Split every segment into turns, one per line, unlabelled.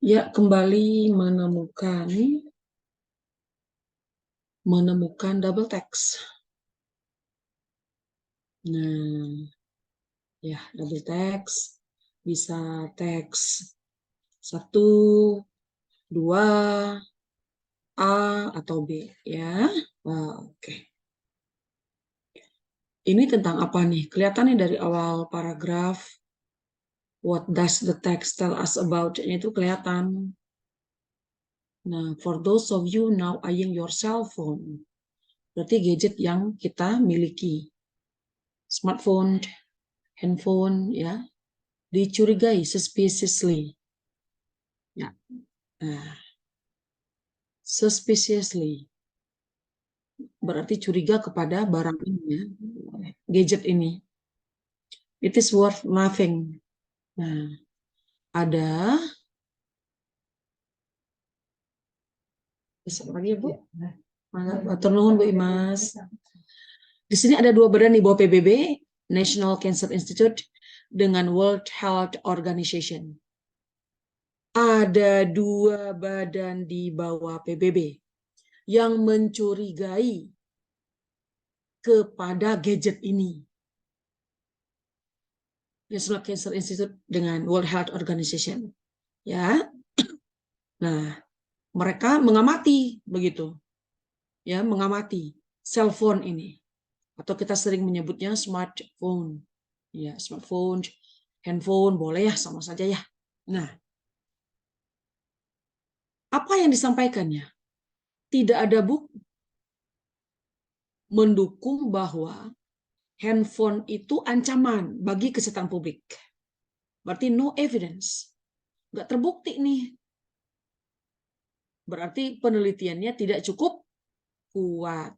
Ya, kembali menemukan double text. Nah, ya double text bisa teks 1, 2, A atau B ya. Oke. Ini tentang apa nih? Kelihatannya dari awal paragraf. What does the text tell us about? Itu kelihatan. Nah, for those of you now eyeing your cell phone, berarti gadget yang kita miliki. Smartphone, handphone, ya, dicurigai suspiciously. Ya. Nah, suspiciously berarti curiga kepada barang ini, ya, gadget ini. It is worth nothing. Nah, ada besok lagi Bu. Atur nuhun Bu Imas. Di sini ada 2 badan di bawah PBB, National Cancer Institute dengan World Health Organization. Ada 2 badan di bawah PBB yang mencurigai kepada gadget ini. National Cancer Institute dengan World Health Organization. Ya. Nah, mereka mengamati begitu. Ya, mengamati cellphone ini. Atau kita sering menyebutnya smartphone. Ya, smartphone, handphone boleh ya, sama saja ya. Nah, apa yang disampaikannya? Tidak ada bukti mendukung bahwa handphone itu ancaman bagi kesehatan publik. Berarti no evidence. Nggak terbukti nih. Berarti penelitiannya tidak cukup kuat.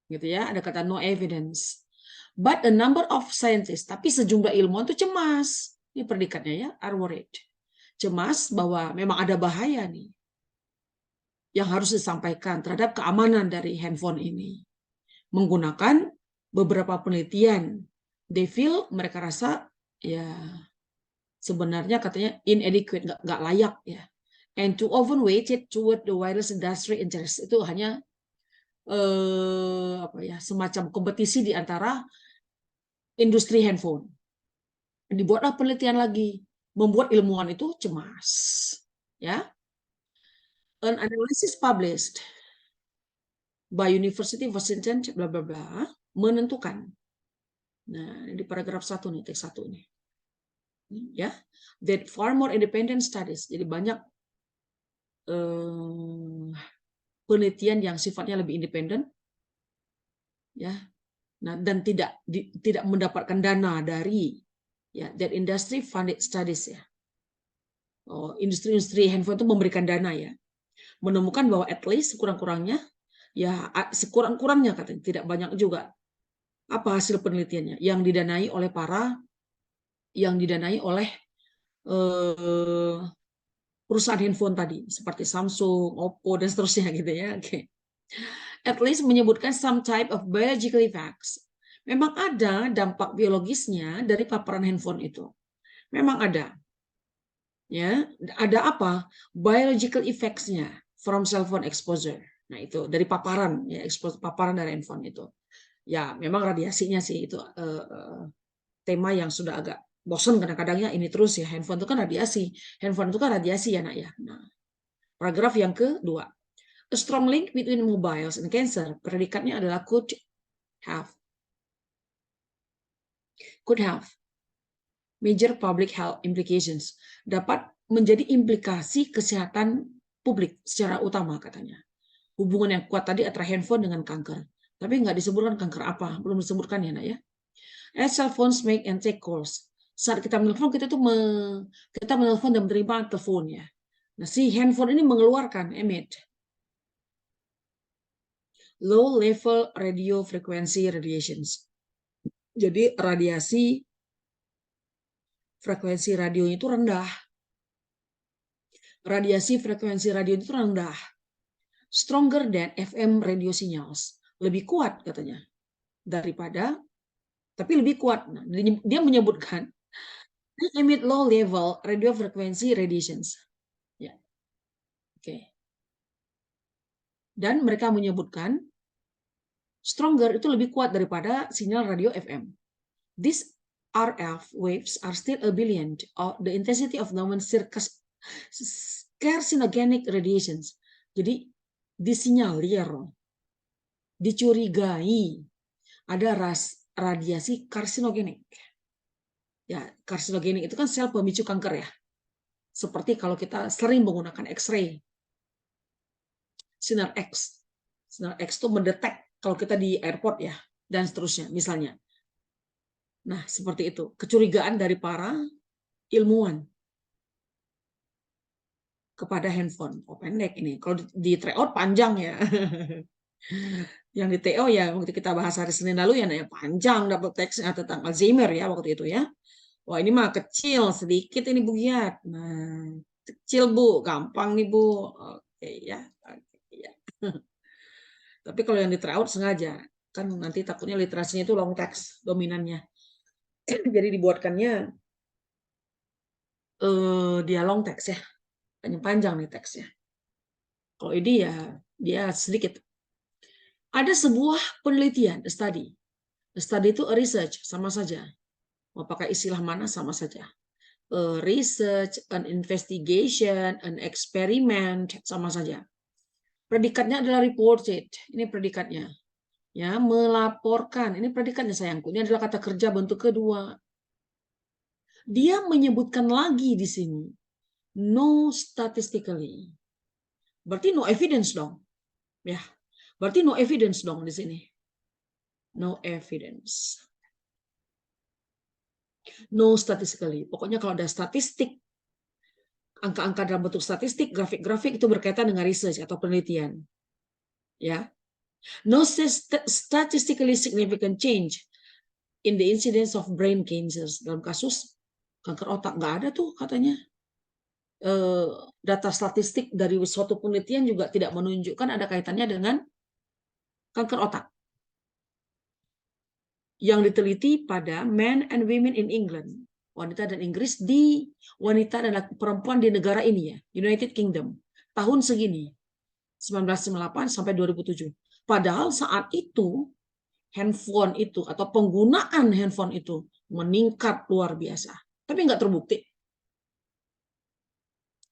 Gitu ya, ada kata no evidence. But a number of scientists, tapi sejumlah ilmuwan itu cemas. Ini predikatnya ya, are worried. Cemas bahwa memang ada bahaya nih yang harus disampaikan terhadap keamanan dari handphone ini. Menggunakan beberapa penelitian, they feel, mereka rasa ya sebenarnya katanya inadequate, nggak layak ya. And too often weighted toward the wireless industry interest. Itu hanya apa ya, semacam kompetisi di antara industri handphone. Dibuatlah penelitian lagi, membuat ilmuwan itu cemas. Ya, an analysis published by University of Washington, bla bla bla, menentukan. Nah, di paragraf 1 nih, teks 1 nih. Ya, that far more independent studies. Jadi banyak penelitian yang sifatnya lebih independen, ya. Nah, dan tidak mendapatkan dana dari ya that industry funded studies ya. Oh, industri-industri handphone itu memberikan dana ya. Menemukan bahwa at least sekurang-kurangnya ya sekurang-kurangnya katanya tidak banyak juga apa hasil penelitiannya yang didanai oleh perusahaan handphone tadi seperti Samsung, Oppo dan seterusnya gitu ya. Oke. At least menyebutkan some type of biological effects. Memang ada dampak biologisnya dari paparan handphone itu. Memang ada. Ya, ada apa? Biological effects-nya from cell phone exposure. Nah, itu dari paparan ya, paparan dari handphone itu. Ya, memang radiasinya sih itu tema yang sudah agak bosan kadang-kadang ya ini terus ya, handphone itu kan radiasi. Handphone itu kan radiasi ya, Nak ya. Nah, paragraf yang kedua. A strong link between mobiles and cancer. Predikatnya adalah could have. Could have. Major public health implications. Dapat menjadi implikasi kesehatan publik secara utama katanya. Hubungan yang kuat tadi antara handphone dengan kanker. Tapi nggak disebutkan kanker apa. Belum disebutkan ya, Nak ya. As cell phones make and take calls. Saat kita menelpon, kita menelpon dan menerima telepon ya. Nah, si handphone ini mengeluarkan emit low level radio frequency radiations. Jadi radiasi frekuensi radio itu rendah. Radiasi frekuensi radio itu rendah. Stronger than FM radio signals. Lebih kuat katanya daripada, tapi lebih kuat. Nah, dia menyebutkan emit low level radio frequency radiations. Ya. Oke. Dan mereka menyebutkan stronger itu lebih kuat daripada sinyal radio FM. These RF waves are still a billion of the intensity of known carcinogenic radiations. Jadi disinyalir, dicurigai ada radiasi karsinogenik. Ya, karsinogenik itu kan sel pemicu kanker ya. Seperti kalau kita sering menggunakan X-ray, sinar X. Sinar X itu mendetek kalau kita di airport ya, dan seterusnya misalnya. Nah, seperti itu. Kecurigaan dari para ilmuwan kepada handphone. Oh, pendek ini. Kalau di tryout panjang ya. Yang di TO ya, waktu kita bahas hari Senin lalu ya, panjang dapat teksnya tentang Alzheimer ya waktu itu ya. Wah, ini mah kecil, sedikit ini Bu Giat. Nah, kecil Bu, gampang nih Bu. Oke ya. Oke, ya. Tapi kalau yang di tryout sengaja, kan nanti takutnya literasinya itu long text dominannya. Jadi dibuatkannya dia long text ya. Panjang nih teksnya. Kalau ini ya dia sedikit. Ada sebuah penelitian, a study. A study itu a research, sama saja. Mau pakai istilah mana sama saja. A research, an investigation, an experiment, sama saja. Predikatnya adalah reported. Ini predikatnya. Ya, melaporkan. Ini predikatnya sayangku. Ini adalah kata kerja bentuk kedua. Dia menyebutkan lagi di sini. No statistically. Berarti no evidence dong. Ya. Berarti no evidence dong di sini. No evidence. No statistically. Pokoknya kalau ada statistik, angka-angka dalam bentuk statistik, grafik-grafik itu berkaitan dengan research atau penelitian. Ya. No statistically significant change in the incidence of brain cancers. Dalam kasus kanker otak nggak ada tuh katanya. Data statistik dari suatu penelitian juga tidak menunjukkan ada kaitannya dengan kanker otak. Yang diteliti pada men and women in England, wanita dan Inggris di wanita dan perempuan di negara ini ya, United Kingdom, tahun segini, 1998 sampai 2007. Padahal saat itu handphone itu atau penggunaan handphone itu meningkat luar biasa, tapi nggak terbukti.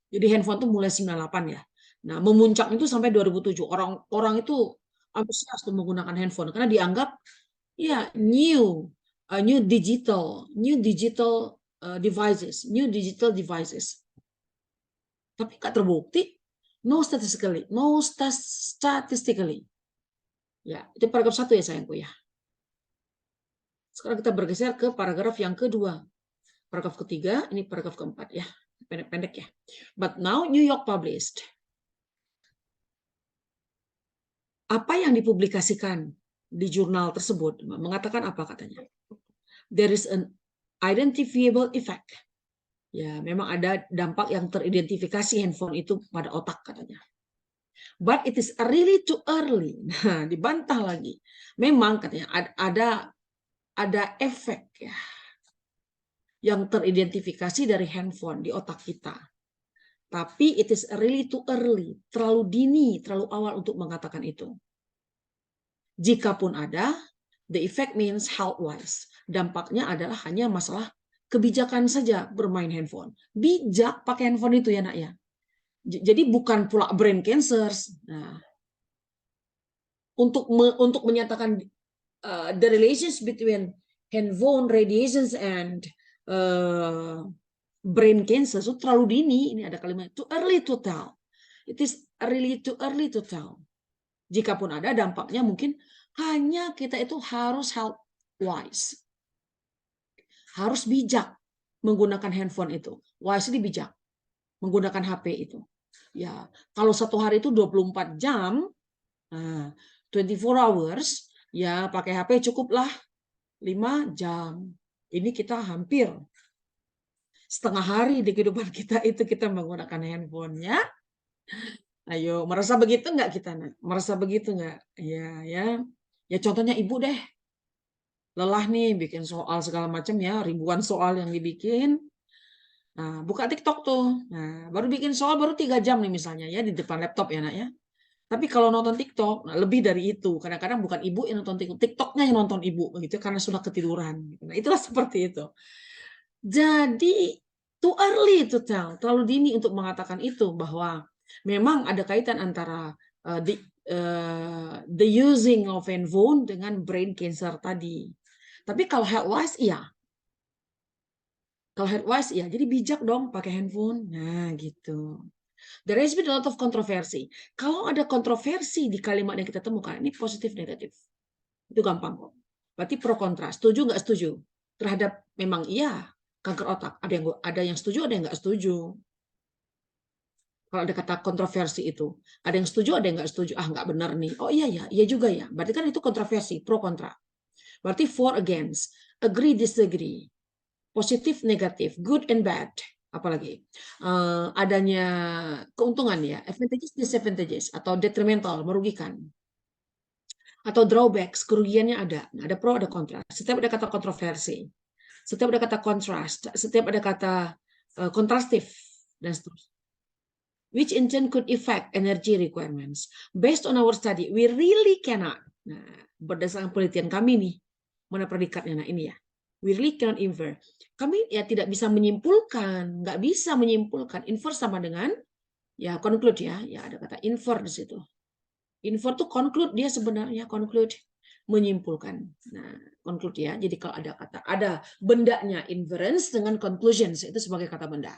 Jadi handphone itu mulai 98 ya. Nah, memuncak itu sampai 2007. Orang itu antusias menggunakan handphone karena dianggap ya new digital digital devices. Tapi nggak terbukti. No statistically. Ya, itu paragraf 1 ya sayangku ya. Sekarang kita bergeser ke paragraf yang kedua. Paragraf ketiga, ini paragraf keempat ya. Pendek-pendek ya. But now New York published. Apa yang dipublikasikan di jurnal tersebut mengatakan apa katanya? There is an identifiable effect. Ya, memang ada dampak yang teridentifikasi handphone itu pada otak katanya. But it is really too early. Nah, dibantah lagi. Memang katanya ada efek ya yang teridentifikasi dari handphone di otak kita. Tapi it is really too early, terlalu dini, terlalu awal untuk mengatakan itu. Jikapun ada, the effect means health-wise. Dampaknya adalah hanya masalah kebijakan saja bermain handphone. Bijak pakai handphone itu ya nak ya. Jadi bukan pula brain cancer. Nah, untuk menyatakan the relations between handphone radiations and brain cancer itu terlalu dini. Ini ada kalimat too early to tell. It is really too early to tell. Jikapun ada dampaknya mungkin hanya kita itu harus health wise. Harus bijak menggunakan handphone itu. Wisely bijak menggunakan HP itu. Ya, kalau satu hari itu 24 jam, 24 hours, ya pakai HP cukuplah 5 jam. Ini kita hampir setengah hari di kehidupan kita itu kita menggunakan handphone ya. Ayo, merasa begitu nggak kita? Merasa begitu nggak? Ya, ya. Ya contohnya ibu deh. Lelah nih bikin soal segala macam ya, ribuan soal yang dibikin. Nah, buka TikTok tuh. Nah, baru bikin soal baru 3 jam nih misalnya ya di depan laptop ya nak ya. Tapi kalau nonton TikTok, nah lebih dari itu. Kadang-kadang bukan ibu yang nonton TikTok, TikToknya yang nonton ibu begitu karena sudah ketiduran. Nah, itulah seperti itu. Jadi too early to tell, terlalu dini untuk mengatakan itu bahwa memang ada kaitan antara the using of handphone dengan brain cancer tadi. Tapi kalau health wise iya. Kalau health wise iya. Jadi bijak dong pakai handphone. Nah, gitu. There has been a lot of kontroversi. Kalau ada kontroversi di kalimat yang kita temukan, ini positif negatif. Itu gampang kok. Berarti pro kontra. Setuju nggak setuju? Terhadap memang iya kanker otak. Ada yang setuju, ada yang nggak setuju. Kalau ada kata kontroversi itu, ada yang setuju, ada yang nggak setuju. Ah, nggak benar nih. Oh iya ya, iya juga ya. Berarti kan itu kontroversi, pro kontra. Berarti for against, agree disagree, positif negatif, good and bad. Apalagi adanya keuntungan ya, advantages disadvantages atau detrimental merugikan atau drawbacks kerugiannya ada. Nah, ada pro ada kontra. Setiap ada kata kontroversi, setiap ada kata contrast, setiap ada kata kontrastif dan seterusnya. Which in turn could affect energy requirements. Based on our study, we really cannot. Nah, berdasarkan penelitian kami nih, mana predikatnya? Nah ini ya, we really cannot infer. Kami ya tidak bisa menyimpulkan, nggak bisa menyimpulkan. Infer sama dengan ya conclude ya, ya ada kata infer di situ. Infer tuh conclude dia sebenarnya conclude menyimpulkan. Nah, conclude ya. Jadi kalau ada kata ada bendanya inference dengan conclusions itu sebagai kata benda.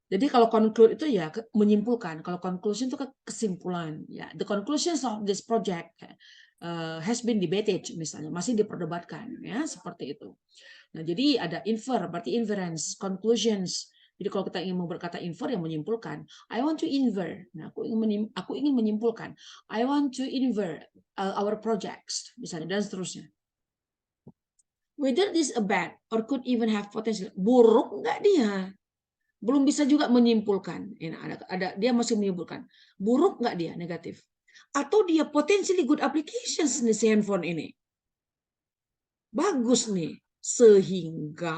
Jadi kalau conclude itu ya menyimpulkan, kalau conclusion itu kesimpulan. Ya, the conclusions of this project has been debated, misalnya masih diperdebatkan, ya seperti itu. Nah, jadi ada infer, berarti inference, conclusions. Jadi kalau kita ingin berkata infer yang menyimpulkan, I want to infer. Nah, aku ingin menyimpulkan. I want to infer our projects, misalnya dan seterusnya. Whether this a bad or could even have potential. Buruk nggak dia? Belum bisa juga menyimpulkan. Dia masih menyimpulkan. Buruk nggak dia? Negatif. Atau dia potentially good applications nih si handphone ini. Bagus nih. Sehingga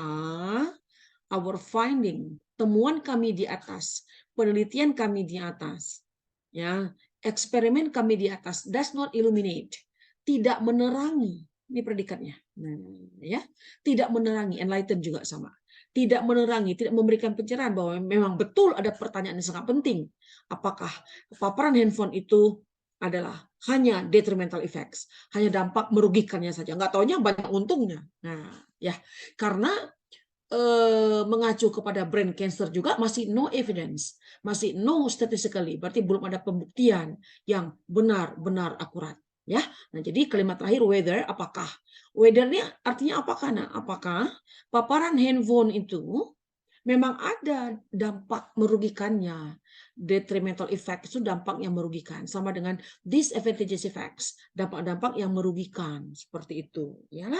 our finding, temuan kami di atas, penelitian kami di atas, ya, eksperimen kami di atas does not illuminate, tidak menerangi. Ini predikatnya. Nah, ya, tidak menerangi, enlighten juga sama. Tidak menerangi, tidak memberikan pencerahan bahwa memang betul ada pertanyaan yang sangat penting. Apakah paparan handphone itu adalah hanya detrimental effects, hanya dampak merugikannya saja. Nggak taunya banyak untungnya. Nah, ya, karena mengacu kepada brain cancer juga masih no evidence, masih no statistically, berarti belum ada pembuktian yang benar-benar akurat. Ya, nah jadi kalimat terakhir whether, apakah. Whether ini artinya apakah? Nah, apakah paparan handphone itu memang ada dampak merugikannya. Detrimental effect itu dampak yang merugikan, sama dengan disadvantageous effects, dampak-dampak yang merugikan, seperti itu. Ya,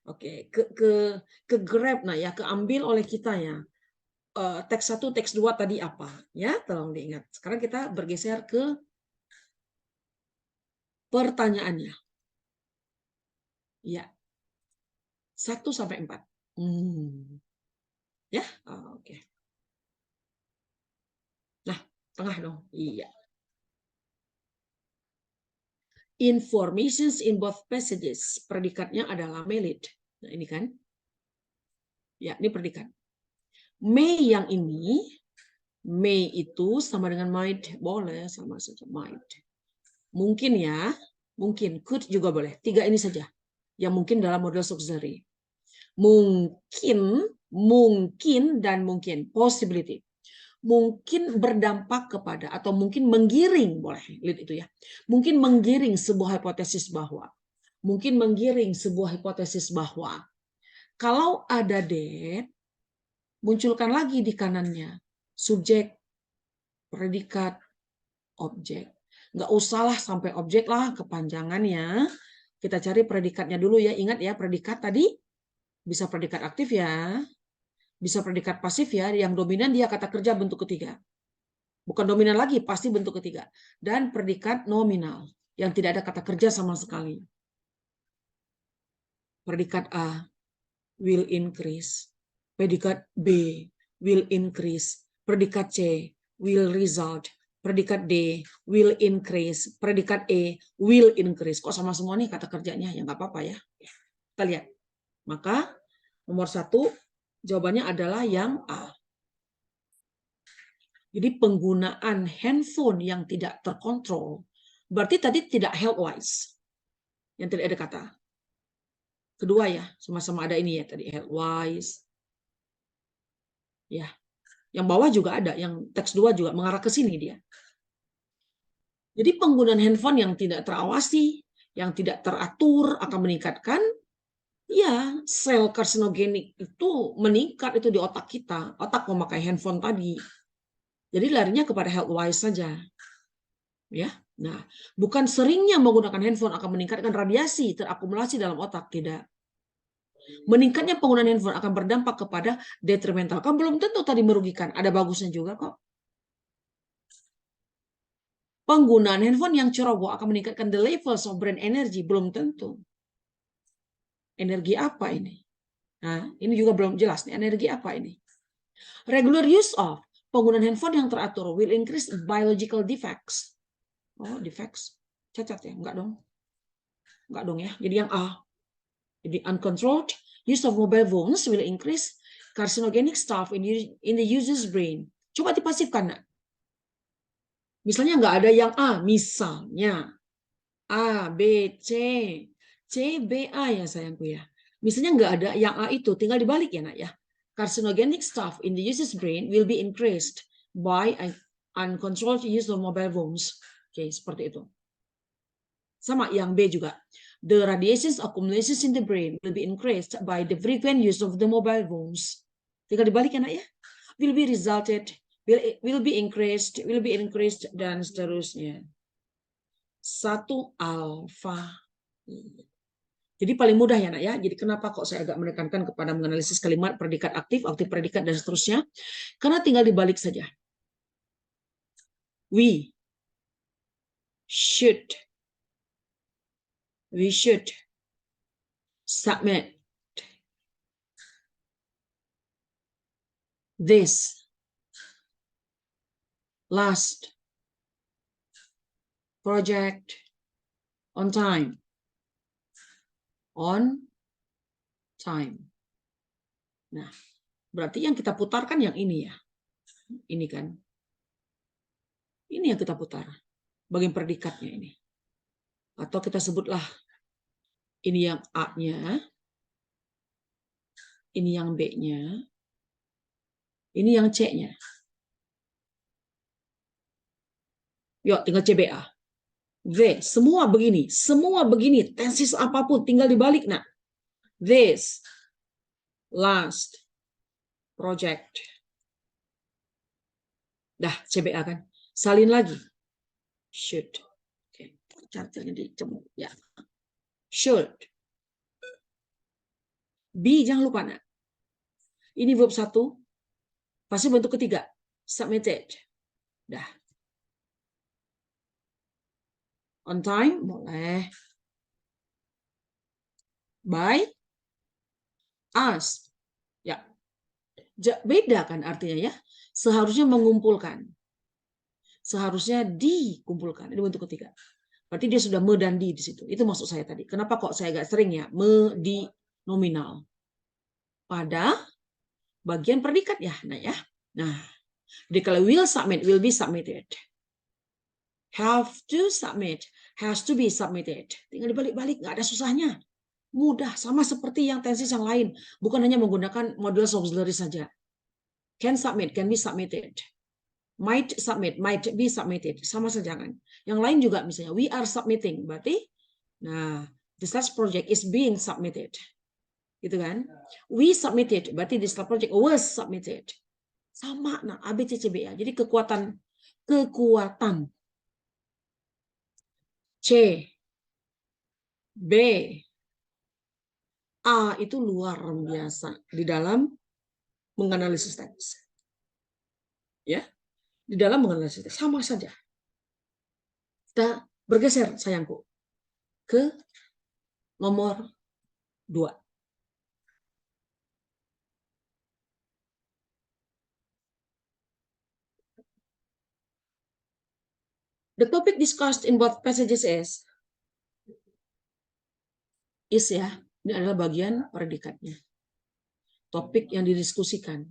oke, ke grab, nah ya, keambil oleh kita ya. Teks 1, teks 2 tadi apa? Ya, tolong diingat. Sekarang kita bergeser ke pertanyaannya. Ya, 1 sampai 4. Ya, oke. Nah, tengah dong. Iya. Informations in both passages. Predikatnya adalah melid. Nah, ini kan. Ya, ini predikat. May yang ini, may itu sama dengan might. Boleh, sama saja might. Mungkin ya, mungkin. Could juga boleh. 3 ini saja. Yang mungkin dalam model auxiliary. Mungkin, dan mungkin. Possibility. Mungkin berdampak kepada atau mungkin menggiring, boleh lihat itu ya. Mungkin menggiring sebuah hipotesis bahwa kalau ada that, munculkan lagi di kanannya subjek, predikat, objek. Nggak usahlah sampai objek lah, kepanjangan ya. Kita cari predikatnya dulu ya. Ingat ya, predikat tadi bisa predikat aktif ya, bisa predikat pasif ya. Yang dominan dia kata kerja bentuk ketiga. Bukan dominan lagi, pasti bentuk ketiga. Dan predikat nominal, yang tidak ada kata kerja sama sekali. Predikat A, will increase. Predikat B, will increase. Predikat C, will result. Predikat D, will increase. Predikat E, will increase. Kok sama semua nih kata kerjanya? Ya nggak apa-apa ya. Kita lihat. Maka nomor 1 jawabannya adalah yang A. Jadi penggunaan handphone yang tidak terkontrol. Berarti tadi tidak health wise. Yang tadi ada kata. Kedua ya, sama-sama ada ini ya tadi health wise. Ya. Yang bawah juga ada, yang teks 2 juga mengarah ke sini dia. Jadi penggunaan handphone yang tidak terawasi, yang tidak teratur akan meningkatkan ya sel karsinogenik itu meningkat itu di otak kita. Otak memakai handphone tadi. Jadi larinya kepada health wise saja. Ya. Nah, bukan seringnya menggunakan handphone akan meningkatkan radiasi terakumulasi dalam otak, tidak. Meningkatnya penggunaan handphone akan berdampak kepada detrimental. Kan belum tentu tadi merugikan, ada bagusnya juga kok. Penggunaan handphone yang ceroboh akan meningkatkan the levels of brain energy, belum tentu. Energi apa ini? Nah, ini juga belum jelas nih, energi apa ini? Regular use of, penggunaan handphone yang teratur will increase biological defects. Oh, defects. Cacat ya? Enggak dong. Enggak dong ya. Jadi yang A. Jadi uncontrolled use of mobile phones will increase carcinogenic stuff in the user's brain. Coba dipasifkan, nak. Misalnya nggak ada yang A, misalnya A, B, C, C, B, A ya sayangku ya. Misalnya nggak ada yang A itu, tinggal dibalik ya nak ya. Carcinogenic stuff in the user's brain will be increased by uncontrolled use of mobile phones. Oke, seperti itu. Sama yang B juga. The radiations accumulations in the brain will be increased by the frequent use of the mobile phones. Tinggal dibalik ya nak ya. Will be resulted, will be increased, dan seterusnya. 1 alfa. Jadi paling mudah ya nak ya. Jadi kenapa kok saya agak menekankan kepada menganalisis kalimat predikat aktif, aktif predikat dan seterusnya? Karena tinggal dibalik saja. We should submit this last project on time. Nah, berarti yang kita putarkan yang ini ya. Ini kan. Ini yang kita putar. Bagian predikatnya ini. Atau kita sebutlah ini yang A-nya. Ini yang B-nya. Ini yang C-nya. Yuk, tinggal CBA. V, semua begini, tensis apapun, tinggal dibalik, nak. This last project. Dah, CBA kan. Salin lagi. Should. Oke, caranya dicemuk, ya. Should. B, jangan lupa, nak. Ini verb 1, pasti bentuk ketiga. Submitted. Dah. On time, boleh. By us. Ya. Beda kan artinya ya. Seharusnya mengumpulkan. Seharusnya dikumpulkan. Ini bentuk ketiga. Berarti dia sudah me dan di situ. Itu maksud saya tadi. Kenapa kok saya agak sering ya me di nominal pada bagian predikat ya. Nah ya. Nah, jadi kalau will submit, will be submitted. Have to submit, has to be submitted. Tinggal dibalik-balik, nggak ada susahnya. Mudah, sama seperti yang tensis yang lain. Bukan hanya menggunakan model auxiliary saja. Can submit, can be submitted. Might submit, might be submitted. Sama saja kan. Yang lain juga misalnya, we are submitting. Berarti, nah, this last project is being submitted. Gitu kan. We submitted, berarti this last project was submitted. Sama, nah, A, B, C, C, B, A. Jadi kekuatan C, B, A itu luar biasa di dalam menganalisis teks. Ya, di dalam menganalisis teks sama saja. Kita bergeser sayangku ke nomor 2. The topic discussed in both passages is ya, ini adalah bagian predikatnya. Topik yang didiskusikan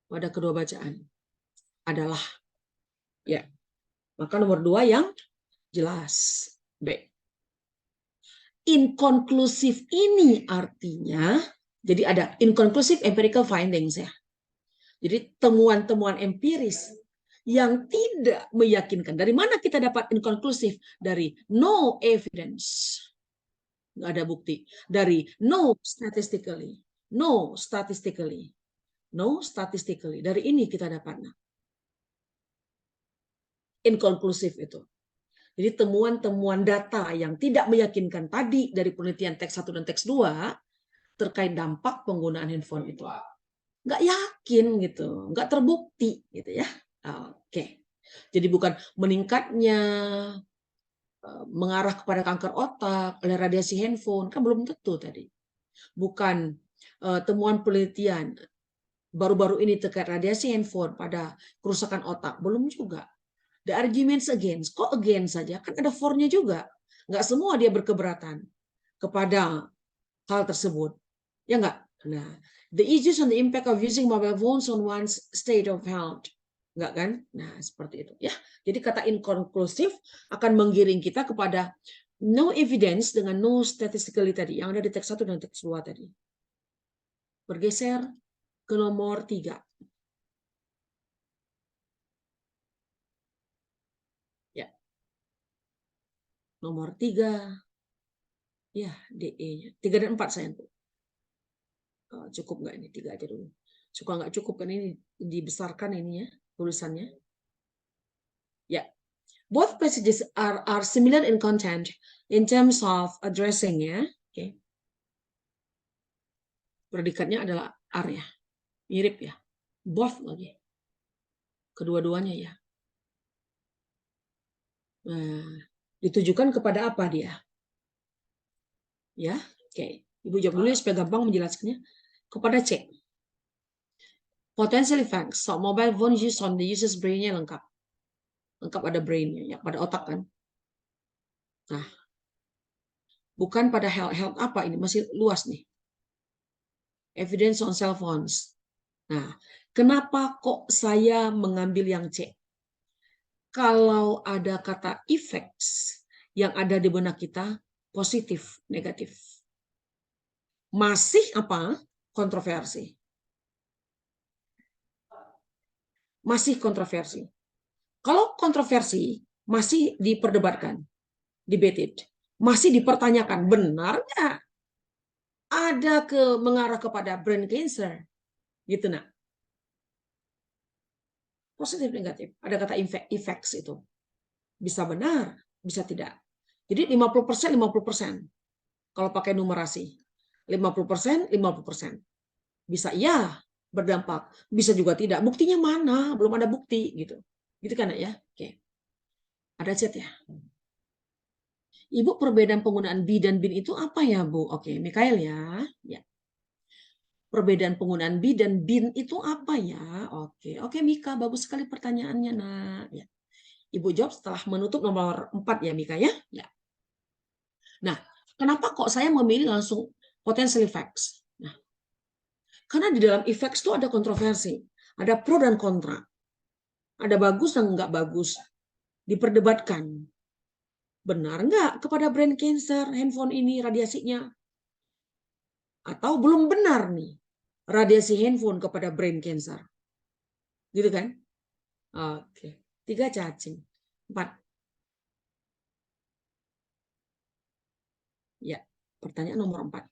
pada kedua bacaan adalah, ya, maka nomor 2 yang jelas, B. Inconclusive ini artinya, jadi ada inconclusive empirical findings ya. Jadi temuan-temuan empiris yang tidak meyakinkan. Dari mana kita dapat inconclusive? Dari no evidence. Nggak ada bukti. Dari no statistically. No statistically. No statistically. Dari ini kita dapat. Inconclusive itu. Jadi temuan-temuan data yang tidak meyakinkan tadi dari penelitian teks 1 dan teks 2 terkait dampak penggunaan handphone itu. Nggak yakin gitu, nggak terbukti gitu ya. Oke. Jadi bukan meningkatnya mengarah kepada kanker otak oleh radiasi handphone, kan belum tentu tadi. Bukan temuan penelitian baru-baru ini terkait radiasi handphone pada kerusakan otak, belum juga. The arguments against, kok against saja? Kan ada for-nya juga. Nggak semua dia berkeberatan kepada hal tersebut. Ya nggak? Nah, the issues and the impact of using mobile phones on one's state of health. Nggak kan? Nah, seperti itu. Ya, jadi kata inconclusive akan menggiring kita kepada no evidence dengan no statistically tadi, yang ada di teks 1 dan teks 2 tadi. Bergeser ke nomor 3. Nomor 3, ya DE-nya. 3 dan 4 sayang. Cukup nggak ini? 3 aja dulu. Suka nggak cukup kan ini dibesarkan ini ya tulisannya. Ya, both passages are similar in content in terms of addressing ya. Okay. Predikatnya adalah are ya, mirip ya. Both lagi. Kedua-duanya ya. Nah, ditujukan kepada apa dia? Ya, oke. Ibu jawab dulu ya supaya gampang menjelaskannya. Kepada C. Potential effects. So, mobile phone use on the user's brain-nya lengkap. Lengkap ada brain-nya, ya, pada otak kan. Nah, bukan pada health apa ini, masih luas nih. Evidence on cell phones. Nah, kenapa kok saya mengambil yang C? Kalau ada kata effects yang ada di benak kita, positif, negatif. Masih apa? Kontroversi. Masih kontroversi. Kalau kontroversi, masih diperdebatkan, debated, masih dipertanyakan, benar nggak ada mengarah kepada brain cancer? Gitu nak. Positif negatif. Ada kata effects itu. Bisa benar, bisa tidak. Jadi 50%, 50%. Kalau pakai numerasi. 50%, 50%. Bisa iya berdampak, bisa juga tidak. Buktinya mana? Belum ada bukti gitu. Gitu kan ya? Oke. Ada chat ya. Ibu, perbedaan penggunaan be dan bin itu apa ya, Bu? Oke, Mikael ya. Ya. Perbedaan penggunaan be dan bin itu apa ya? Oke, Mika, bagus sekali pertanyaannya, Nak. Ya. Ibu jawab setelah menutup nomor 4 ya, Mika ya. Ya. Nah, kenapa kok saya memilih langsung potential effects? Nah, karena di dalam effects itu ada kontroversi, ada pro dan kontra, ada bagus dan nggak bagus, diperdebatkan. Benar nggak kepada brain cancer handphone ini radiasinya? Atau belum benar nih radiasi handphone kepada brain cancer? Gitu kan? Oke. 3 cacing. 4. Ya, pertanyaan nomor 4.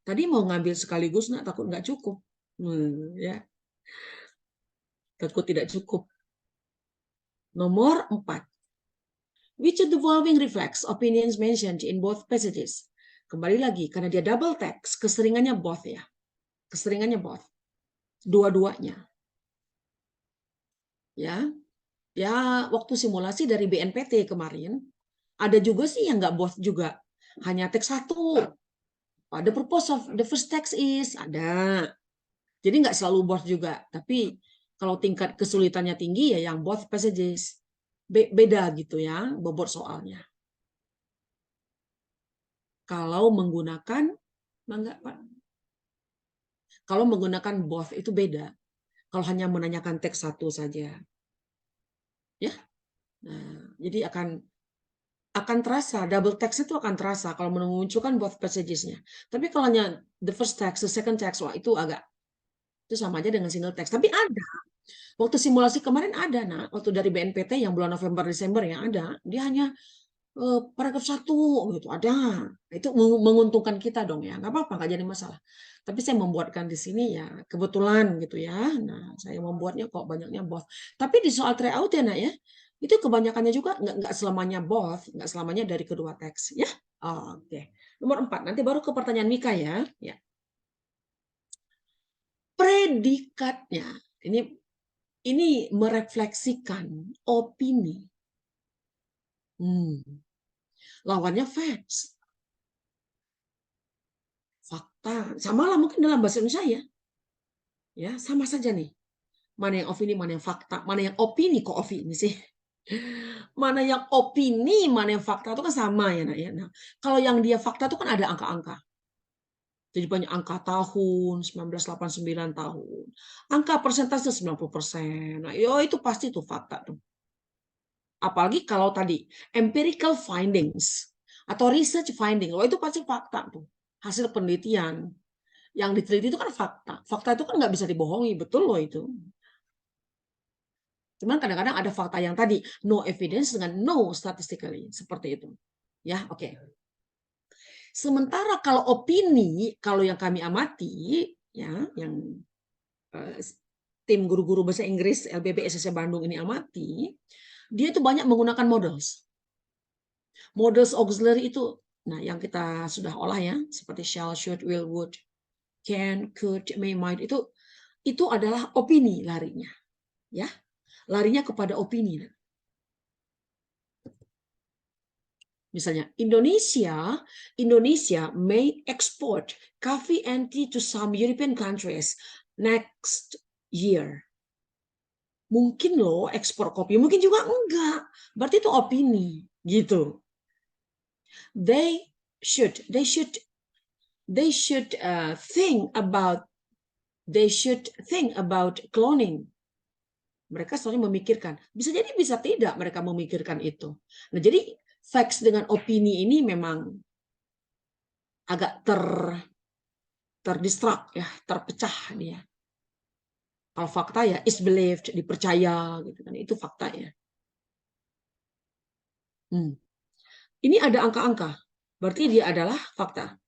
Tadi mau ngambil sekaligus, nak, takut nggak cukup. Ya. Takut tidak cukup. Nomor 4. Which of the following reflects opinions mentioned in both passages? Kembali lagi, karena dia double text, keseringannya both ya. Keseringannya both. Dua-duanya. Ya, waktu simulasi dari BNPT kemarin, ada juga sih yang nggak both juga. Hanya teks 1. The purpose of the first text is, ada. Jadi nggak selalu both juga. Tapi Kalau tingkat kesulitannya tinggi ya yang both passages. Beda gitu ya bobot soalnya. Kalau menggunakan, enggak Pak. Kalau menggunakan both itu beda. Kalau hanya menanyakan teks satu saja. Ya. Nah, jadi akan terasa, double text itu akan terasa kalau menunjukkan both passages-nya. Tapi kalau hanya the first text, the second text, wah itu sama aja dengan single text. Tapi ada, waktu simulasi kemarin ada, waktu dari BNPT yang bulan November Desember ya ada, dia hanya paragraf 1 gitu ada. Itu menguntungkan kita dong ya, nggak apa-apa, nggak jadi masalah. Tapi saya membuatkan di sini ya kebetulan gitu ya. Nah, saya membuatnya kok banyaknya both. Tapi di soal tryout ya nak ya, itu kebanyakannya juga nggak selamanya both, nggak selamanya dari kedua teks ya. Oke. Nomor 4, nanti baru ke pertanyaan Mika ya. Ya. Predikatnya ini merefleksikan opini. Lawannya facts. Fakta. Sama lah mungkin dalam bahasa Indonesia ya. Ya, sama saja nih. Mana yang opini, mana yang fakta, mana yang opini kok opini sih. Mana yang opini, mana yang fakta itu kan sama ya, nak ya. Nah, kalau yang dia fakta itu kan ada angka-angka. Jadi banyak angka tahun, 1989 tahun. Angka persentase 90%. Nah, itu pasti tuh fakta tuh. Apalagi kalau tadi empirical findings atau research finding, itu pasti fakta tuh. Hasil penelitian. Yang diteliti itu kan fakta. Fakta itu kan nggak bisa dibohongi, betul loh itu. Cuman kadang-kadang ada fakta yang tadi no evidence dengan no statistically seperti itu. Ya, oke. Sementara kalau opini, kalau yang kami amati, ya, yang tim guru-guru bahasa Inggris LBB SSC Bandung ini amati, dia itu banyak menggunakan models. Models auxiliary itu, nah yang kita sudah olah ya, seperti shall, should, will, would, can, could, may, might, itu adalah opini larinya, ya, larinya kepada opini. Misalnya Indonesia may export coffee and tea to some European countries next year. Mungkin loh ekspor kopi, mungkin juga enggak. Berarti itu opini, gitu. They should think about cloning. Mereka selalu memikirkan. Bisa jadi bisa tidak mereka memikirkan itu. Nah, jadi facts dengan opini ini memang agak terdistrak ya, terpecah dia. Kalau fakta ya is believed, dipercaya gitu kan. Itu fakta ya. Ini ada angka-angka. Berarti dia adalah fakta.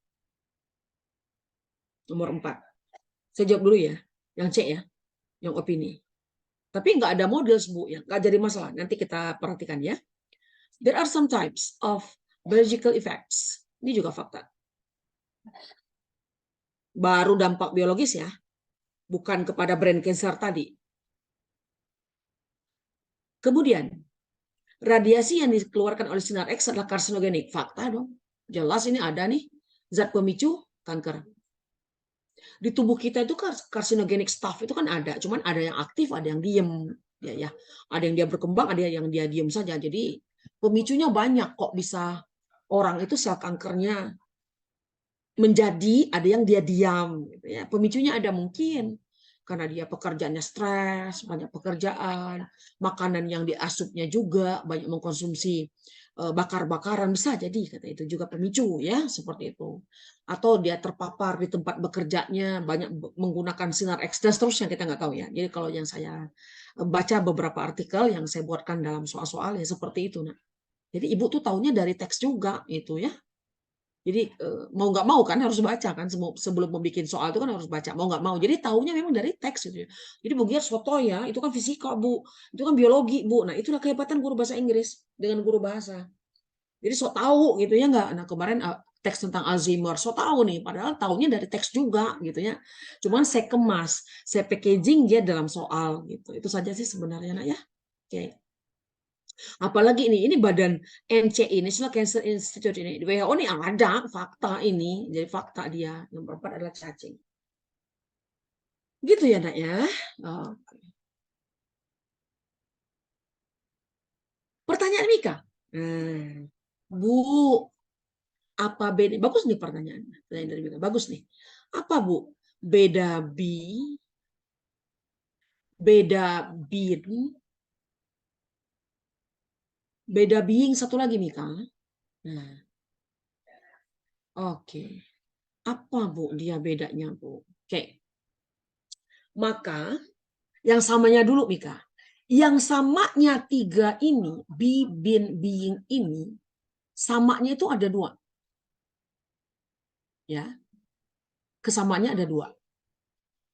Nomor 4. Saya jawab dulu ya. Yang C ya. Yang opini. Tapi nggak ada model, Bu. Ya. Nggak jadi masalah. Nanti kita perhatikan ya. There are some types of biological effects. Ini juga fakta. Baru dampak biologis ya. Bukan kepada brain cancer tadi. Kemudian, radiasi yang dikeluarkan oleh sinar X adalah karsinogenik. Fakta dong. Jelas ini ada nih. Zat pemicu kanker. Di tubuh kita itu karsinogenik stuff itu kan ada. Cuman ada yang aktif, ada yang diem. Ya. Ada yang dia berkembang, ada yang dia diem saja. Jadi pemicunya banyak kok bisa orang itu sel kankernya menjadi, ada yang dia diam. Gitu ya. Pemicunya ada mungkin. Karena dia pekerjaannya stres, banyak pekerjaan, makanan yang diasupnya juga, banyak mengkonsumsi bakar-bakaran, bisa jadi kata itu juga pemicu ya, seperti itu. Atau dia terpapar di tempat bekerjanya, banyak menggunakan sinar X dan seterusnya, kita nggak tahu ya. Jadi kalau yang saya baca beberapa artikel yang saya buatkan dalam soal-soal ya seperti itu. Nah. Jadi ibu tuh taunya dari teks juga itu ya. Jadi mau nggak mau kan harus baca kan sebelum membuat soal itu kan harus baca mau nggak mau. Jadi tahunya memang dari teks gitu ya. Jadi Bu Giat soto ya itu kan fisika Bu, itu kan biologi Bu. Nah itulah kehebatan guru bahasa Inggris dengan guru bahasa. Jadi so tahu gitu ya nggak. Nah kemarin teks tentang Alzheimer so tahu nih padahal tahunya dari teks juga gitu ya. Cuman saya kemas, saya packaging dia dalam soal gitu. Itu saja sih sebenarnya nak ya. Oke. Apalagi ini badan NCI, National Cancer Institute ini, di WHO ini ada fakta ini, jadi fakta dia. Yang keempat adalah cacing. Gitu ya nak ya. Oh. Pertanyaan Mika. Bu, apa beda? Bagus nih pertanyaannya. Pertanyaan dari Mika. Bagus nih. Apa Bu? Beda bin, beda being satu lagi Mika. Nah, oke. Apa Bu dia bedanya Bu? Oke. Maka yang samanya dulu Mika. Yang samanya tiga ini, be, bin, being ini, samanya itu ada dua. Ya, kesamaannya ada dua.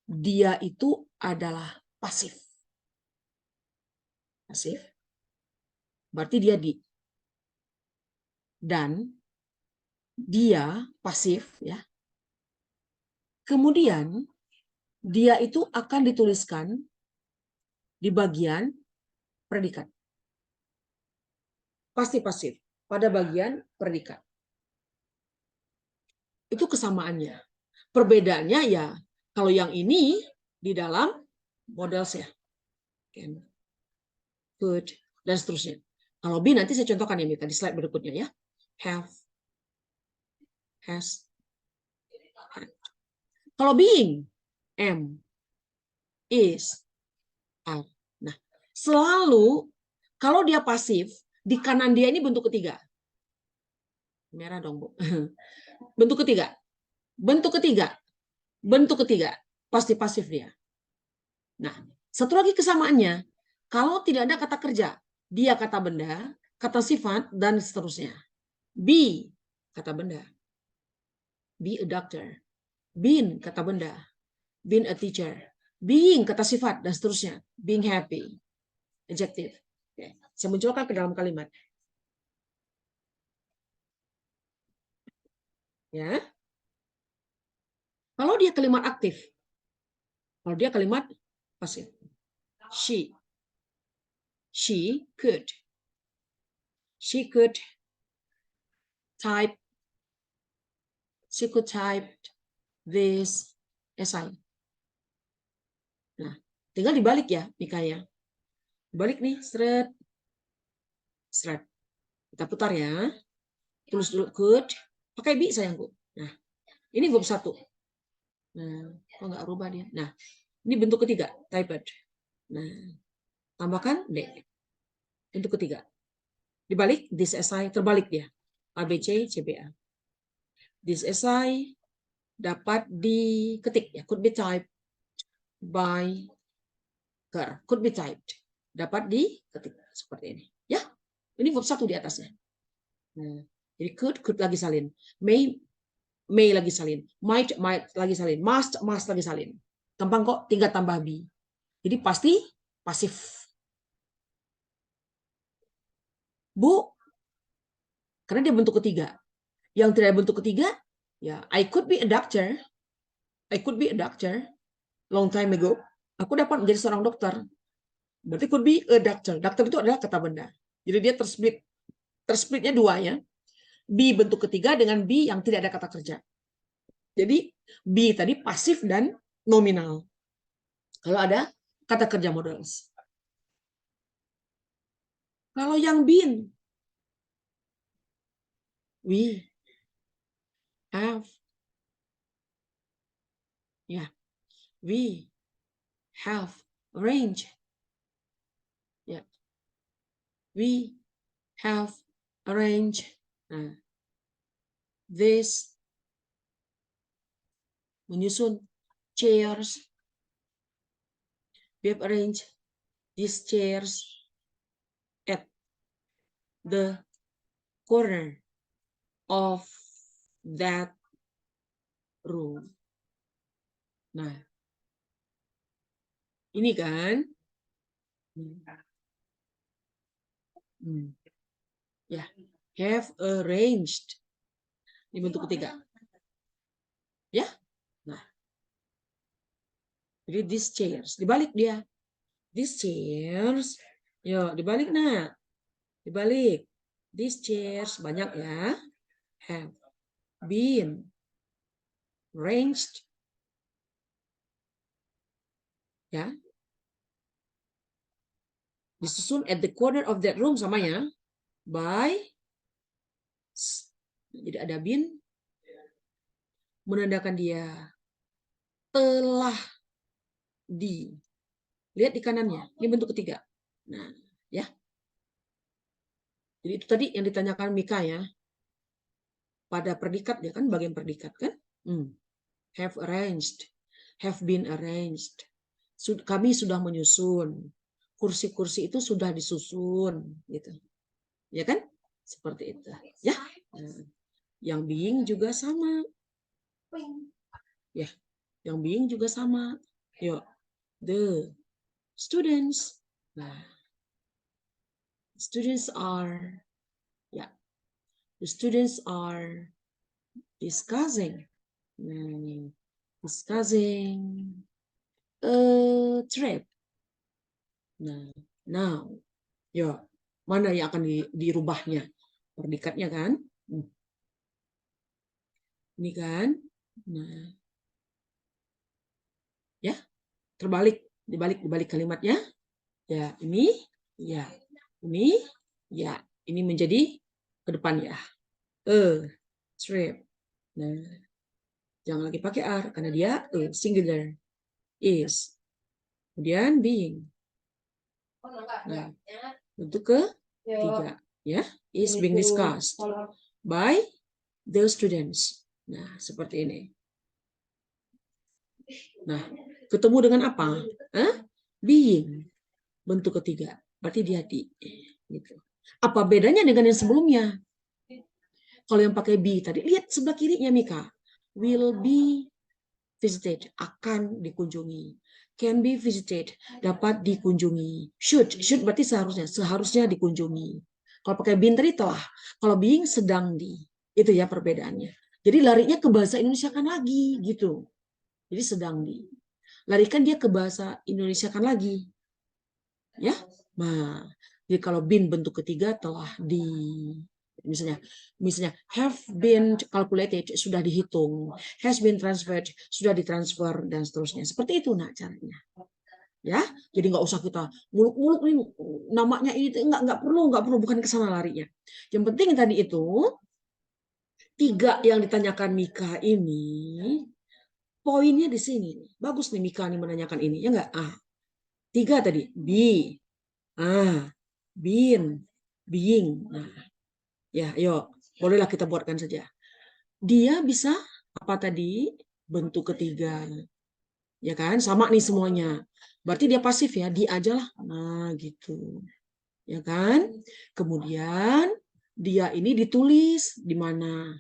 Dia itu adalah pasif. Pasif. Berarti dia di. Dan dia pasif ya. Kemudian dia itu akan dituliskan di bagian predikat. Pasti pasif pada bagian predikat. Itu kesamaannya. Perbedaannya ya kalau yang ini di dalam model ya. Can, could, dan seterusnya. Kalau be nanti saya contohkan ya Mika di slide berikutnya ya. Have, has, had. Kalau being, am, is, are. Nah, selalu kalau dia pasif, di kanan dia ini bentuk ketiga. Merah dong, Bu. Bentuk ketiga. Bentuk ketiga. Bentuk ketiga. Pasti pasif dia. Nah, satu lagi kesamaannya. Kalau tidak ada kata kerja, dia kata benda, kata sifat, dan seterusnya. Be, kata benda. Be a doctor. Been, kata benda. Been a teacher. Being, kata sifat, dan seterusnya. Being happy. Adjective. Oke. Saya munculkan ke dalam kalimat. Ya. Kalau dia kalimat aktif. Kalau dia kalimat pasif. She. She could. She could type. She could type this essay. Nah, tinggal dibalik ya, Mika ya. Balik nih, seret. Seret. Kita putar ya. Tulis dulu could. Pakai bi sayangku. Nah, ini verb 1. Nah, kok nggak rubah dia? Nah, ini bentuk ketiga, typed. Nah, tambahkan D. Bentuk ketiga. Dibalik, this essay, terbalik dia. ABC, CBA. This essay dapat diketik ya, could be typed by her, could be typed. Dapat diketik seperti ini. Ya, ini verb 1 di atasnya. Nah, jadi could lagi salin. May lagi salin. Might lagi salin. Must lagi salin. Gampang kok, tinggal tambah be. Jadi pasti pasif. Bu, karena dia bentuk ketiga. Yang tidak bentuk ketiga, ya I could be a doctor. I could be a doctor long time ago. Aku dapat menjadi seorang dokter. Berarti could be a doctor. Dokter itu adalah kata benda. Jadi dia tersplitnya dua ya. Be bentuk ketiga dengan be yang tidak ada kata kerja. Jadi be tadi pasif dan nominal. Kalau ada kata kerja modals. Kalau yang been, we have, ya, we have arranged, ya, we have arranged. Nah, this menyusun chairs. We have arranged these chairs at the corner of that room. Nah, ini kan, ya, have arranged. Ini bentuk ketiga. Ya, nah, jadi these chairs, dibalik dia. These chairs, yuk dibalik nak, dibalik. These chairs banyak ya, have been arranged, ya, Disusun at the corner of that room, sama ya. By, jadi ada been, menandakan dia telah di. Lihat di kanannya, ini bentuk ketiga. Nah, ya. Jadi itu tadi yang ditanyakan Mika ya. Pada predikat ya kan, bagian predikat kan. Have arranged, have been arranged. Kami sudah menyusun. Kursi-kursi itu sudah disusun, gitu. Ya kan? Seperti itu. Ya. Yang being juga sama. Ya. Yang being juga sama. Yuk. The students. Nah. Students are, ya. The students are discussing a trip. Nah, now, ya, mana yang akan dirubahnya? Predikatnya kan? Ini kan? Nah, ya, dibalik kalimatnya. Ya, ini, ya, ini, ya, ini menjadi ke depan ya. Trip. Nah, jangan lagi pakai are karena dia singular. Is. Kemudian being. Nah, untuk ketiga ya, is being discussed by the students. Nah, seperti ini. Nah, ketemu dengan apa? Being. Bentuk ketiga. Berarti dia di. Gitu. Apa bedanya dengan yang sebelumnya? Kalau yang pakai be tadi, lihat sebelah kirinya Mika. Will be visited, akan dikunjungi. Can be visited, dapat dikunjungi. Should berarti seharusnya dikunjungi. Kalau pakai been tadi telah. Kalau being sedang di. Itu ya perbedaannya. Jadi larinya ke bahasa Indonesia kan lagi gitu. Jadi sedang di. Larikan dia ke bahasa Indonesia kan lagi. Ya. Nah, jadi kalau been bentuk ketiga telah di. Misalnya have been calculated, sudah dihitung, has been transferred, sudah ditransfer, dan seterusnya. Seperti itu nah caranya. Ya, jadi nggak usah kita muluk-muluk nih namanya ini, nggak perlu, bukan ke sana larinya. Yang penting tadi itu tiga yang ditanyakan Mika ini poinnya di sini. Bagus nih Mika nih menanyakan ini ya nggak? Tiga tadi be, been, being. Nah, ya, yuk, bolehlah kita buatkan saja. Dia bisa apa tadi? Bentuk ketiga. Ya kan? Sama nih semuanya. Berarti dia pasif ya, di aja lah. Nah, gitu. Ya kan? Kemudian dia ini ditulis di mana?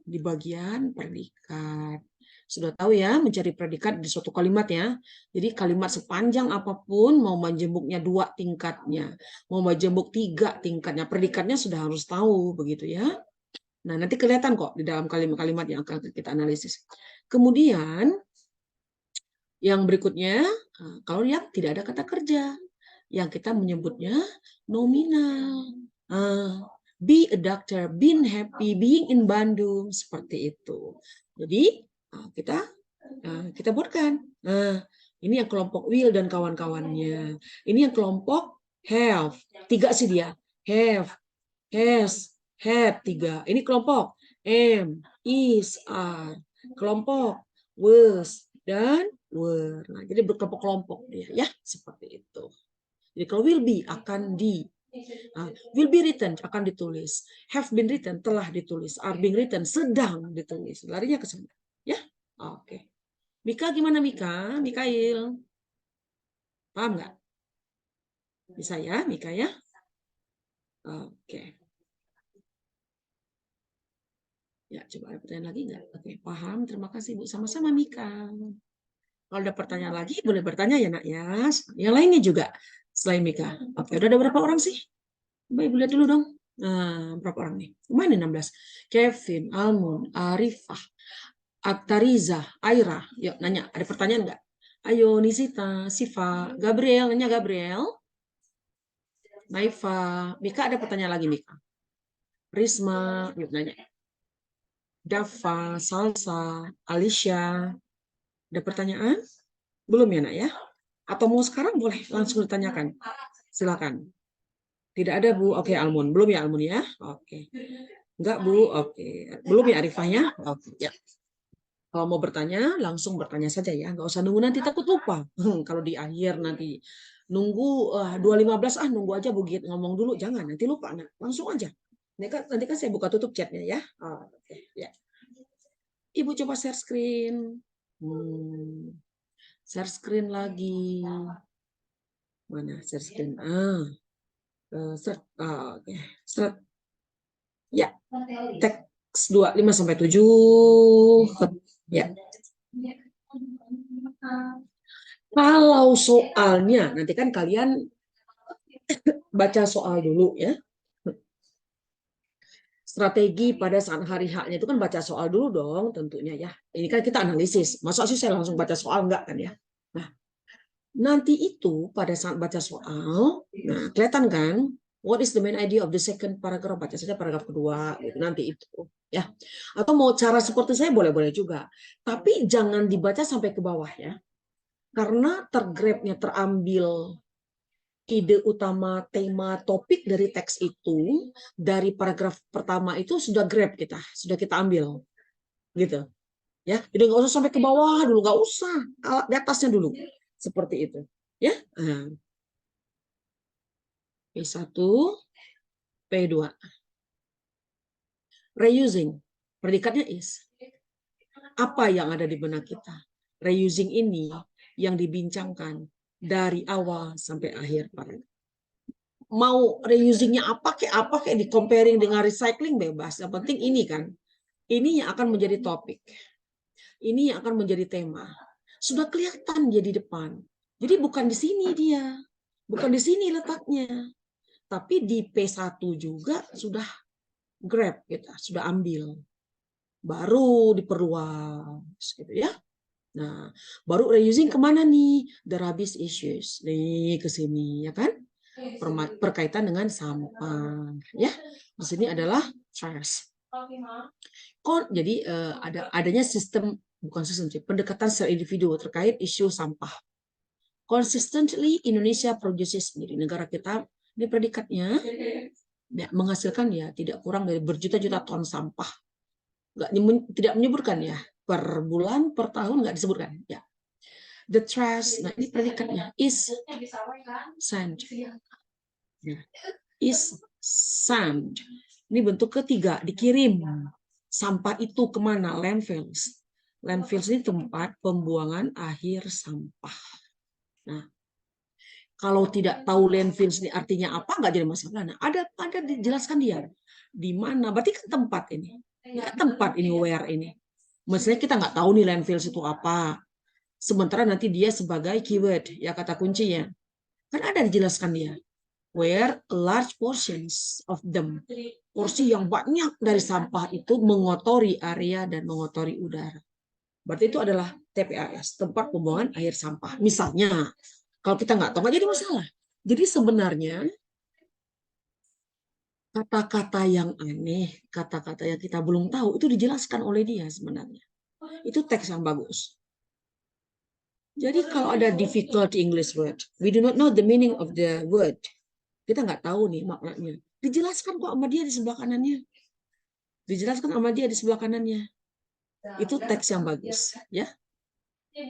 Di bagian predikat. Sudah tahu ya, mencari predikat di suatu kalimat ya. Jadi kalimat sepanjang apapun, mau majemuknya 2 tingkatnya, mau majemuk 3 tingkatnya, predikatnya sudah harus tahu, begitu ya. Nah, nanti kelihatan kok di dalam kalimat-kalimat yang akan kita analisis. Kemudian, yang berikutnya, kalau yang tidak ada kata kerja, yang kita menyebutnya nominal. Be a doctor, been happy, being in Bandung, seperti itu. Jadi, kita buatkan. Ini yang kelompok will dan kawan-kawannya. Ini yang kelompok have. 3 sih dia. Have, has, had, 3. Ini kelompok am, is, are. Kelompok was dan were. Nah, jadi berkelompok-kelompok dia ya, seperti itu. Jadi kalau will be akan di. Will be written akan ditulis. Have been written telah ditulis. Are being written sedang ditulis. Larinya ke sana. Ya, oke. Mika gimana Mika? Mikail, paham nggak? Bisa ya Mika ya? Oke. Ya, coba ada pertanyaan lagi nggak? Oke, paham. Terima kasih Bu. Sama-sama Mika. Kalau ada pertanyaan lagi, boleh bertanya ya nak ya. Yang lainnya juga selain Mika. Oke, udah ada berapa orang sih? Coba Ibu lihat dulu dong. Nah, berapa orang nih? Lumayan nih 16. Kevin, Almun, Arifah, Aktariza, Aira. Yuk nanya, ada pertanyaan nggak? Ayo Nisita, Siva, Gabriel, nanya Gabriel. Naifa, Mika ada pertanyaan lagi Mika. Risma, yuk nanya. Dava, Salsa, Alicia, ada pertanyaan? Belum ya nak ya? Atau mau sekarang boleh langsung ditanyakan. Silakan. Tidak ada, Bu. Oke, Almun. Belum ya, Almun ya? Oke. Enggak, Bu. Oke. Belum ya, Arifahnya? Oke, ya. Kalau mau bertanya, langsung bertanya saja ya. Nggak usah nunggu nanti takut lupa. Kalau di akhir nanti nunggu 2.15, nunggu aja Bu Git ngomong dulu. Jangan, nanti lupa. Nah, langsung aja. Nanti kan saya buka tutup chatnya ya. Oke, ya. Ibu coba share screen. Share screen lagi. Mana share screen? Oke. Ya. Teks 5-7. Ya. Kalau soalnya, nanti kan kalian baca soal dulu ya. Strategi pada saat hari H-nya itu kan baca soal dulu dong tentunya ya. Ini kan kita analisis. Masa sih saya langsung baca soal enggak kan ya. Nah, nanti itu pada saat baca soal, nah kelihatan kan what is the main idea of the second paragraph, baca saja paragraf kedua gitu nanti itu ya. Atau mau cara seperti saya boleh-boleh juga. Tapi jangan dibaca sampai ke bawah ya. Karena tergrabnya terambil ide utama, tema, topik dari teks itu dari paragraf pertama itu sudah grab kita, sudah kita ambil, gitu, ya. Jadi nggak usah sampai ke bawah dulu, nggak usah, di atasnya dulu, seperti itu, ya. P1, P2, reusing, predikatnya is. Apa yang ada di benak kita? Reusing ini yang dibincangkan dari awal sampai akhir paragraf. Mau reusingnya apa kayak di comparing dengan recycling bebas. Yang penting ini kan, ini yang akan menjadi topik, ini yang akan menjadi tema. Sudah kelihatan dia di depan. Jadi bukan di sini dia, bukan di sini letaknya, tapi di P1 juga sudah grab kita, sudah ambil, baru diperluas, gitu ya. Nah, baru reusing kemana nih? The rubbish issues, nih ke sini, ya kan? Berkaitan dengan sampah ya. Di sini adalah trash. Jadi adanya sistem, bukan sistem sih, pendekatan secara individu terkait isu sampah. Consistently Indonesia produces, jadi negara kita ini predikatnya ya, menghasilkan ya tidak kurang dari berjuta-juta ton sampah. Tidak menyebutkan ya per bulan, per tahun nggak disebutkan ya. The trash, nah ini predikatnya is sand. Ya. Is sand. Ini bentuk ketiga, dikirim. Sampah itu kemana? Landfills. Landfills ini tempat pembuangan akhir sampah. Nah, kalau tidak tahu landfills ini artinya apa, nggak jadi masalah. Nah, ada dijelaskan dia di mana. Berarti kan tempat ini. Ya, tempat ini where ini. Maksudnya kita nggak tahu nih landfills itu apa. Sementara nanti dia sebagai keyword, ya kata kuncinya. Kan ada dijelaskan dia. Where large portions of them, porsi yang banyak dari sampah itu mengotori area dan mengotori udara. Berarti itu adalah TPAS, tempat pembuangan akhir sampah. Misalnya, kalau kita nggak tahu, nggak jadi masalah. Jadi sebenarnya kata-kata yang aneh, kata-kata yang kita belum tahu, itu dijelaskan oleh dia sebenarnya. Itu teks yang bagus. Jadi kalau ada difficult English word, we do not know the meaning of the word. Kita nggak tahu nih maknanya. Dijelaskan kok sama dia di sebelah kanannya. Dijelaskan sama dia di sebelah kanannya. Itu teks yang bagus, ya.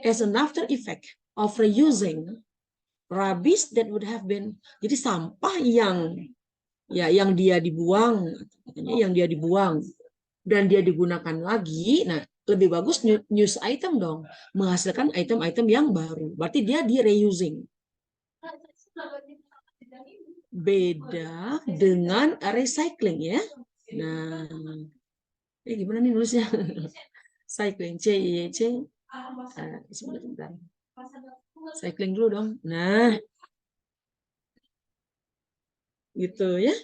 As an after effect of reusing rubbish that would have been, jadi sampah yang dia dibuang, yang dia dibuang dan dia digunakan lagi. Nah, lebih bagus news item dong, menghasilkan item-item yang baru. Berarti dia di reusing. Beda dengan recycling ya. Nah, gimana nih nulisnya? Cycling, C. Sebentar. Cycling dulu dong. Nah, gitu ya.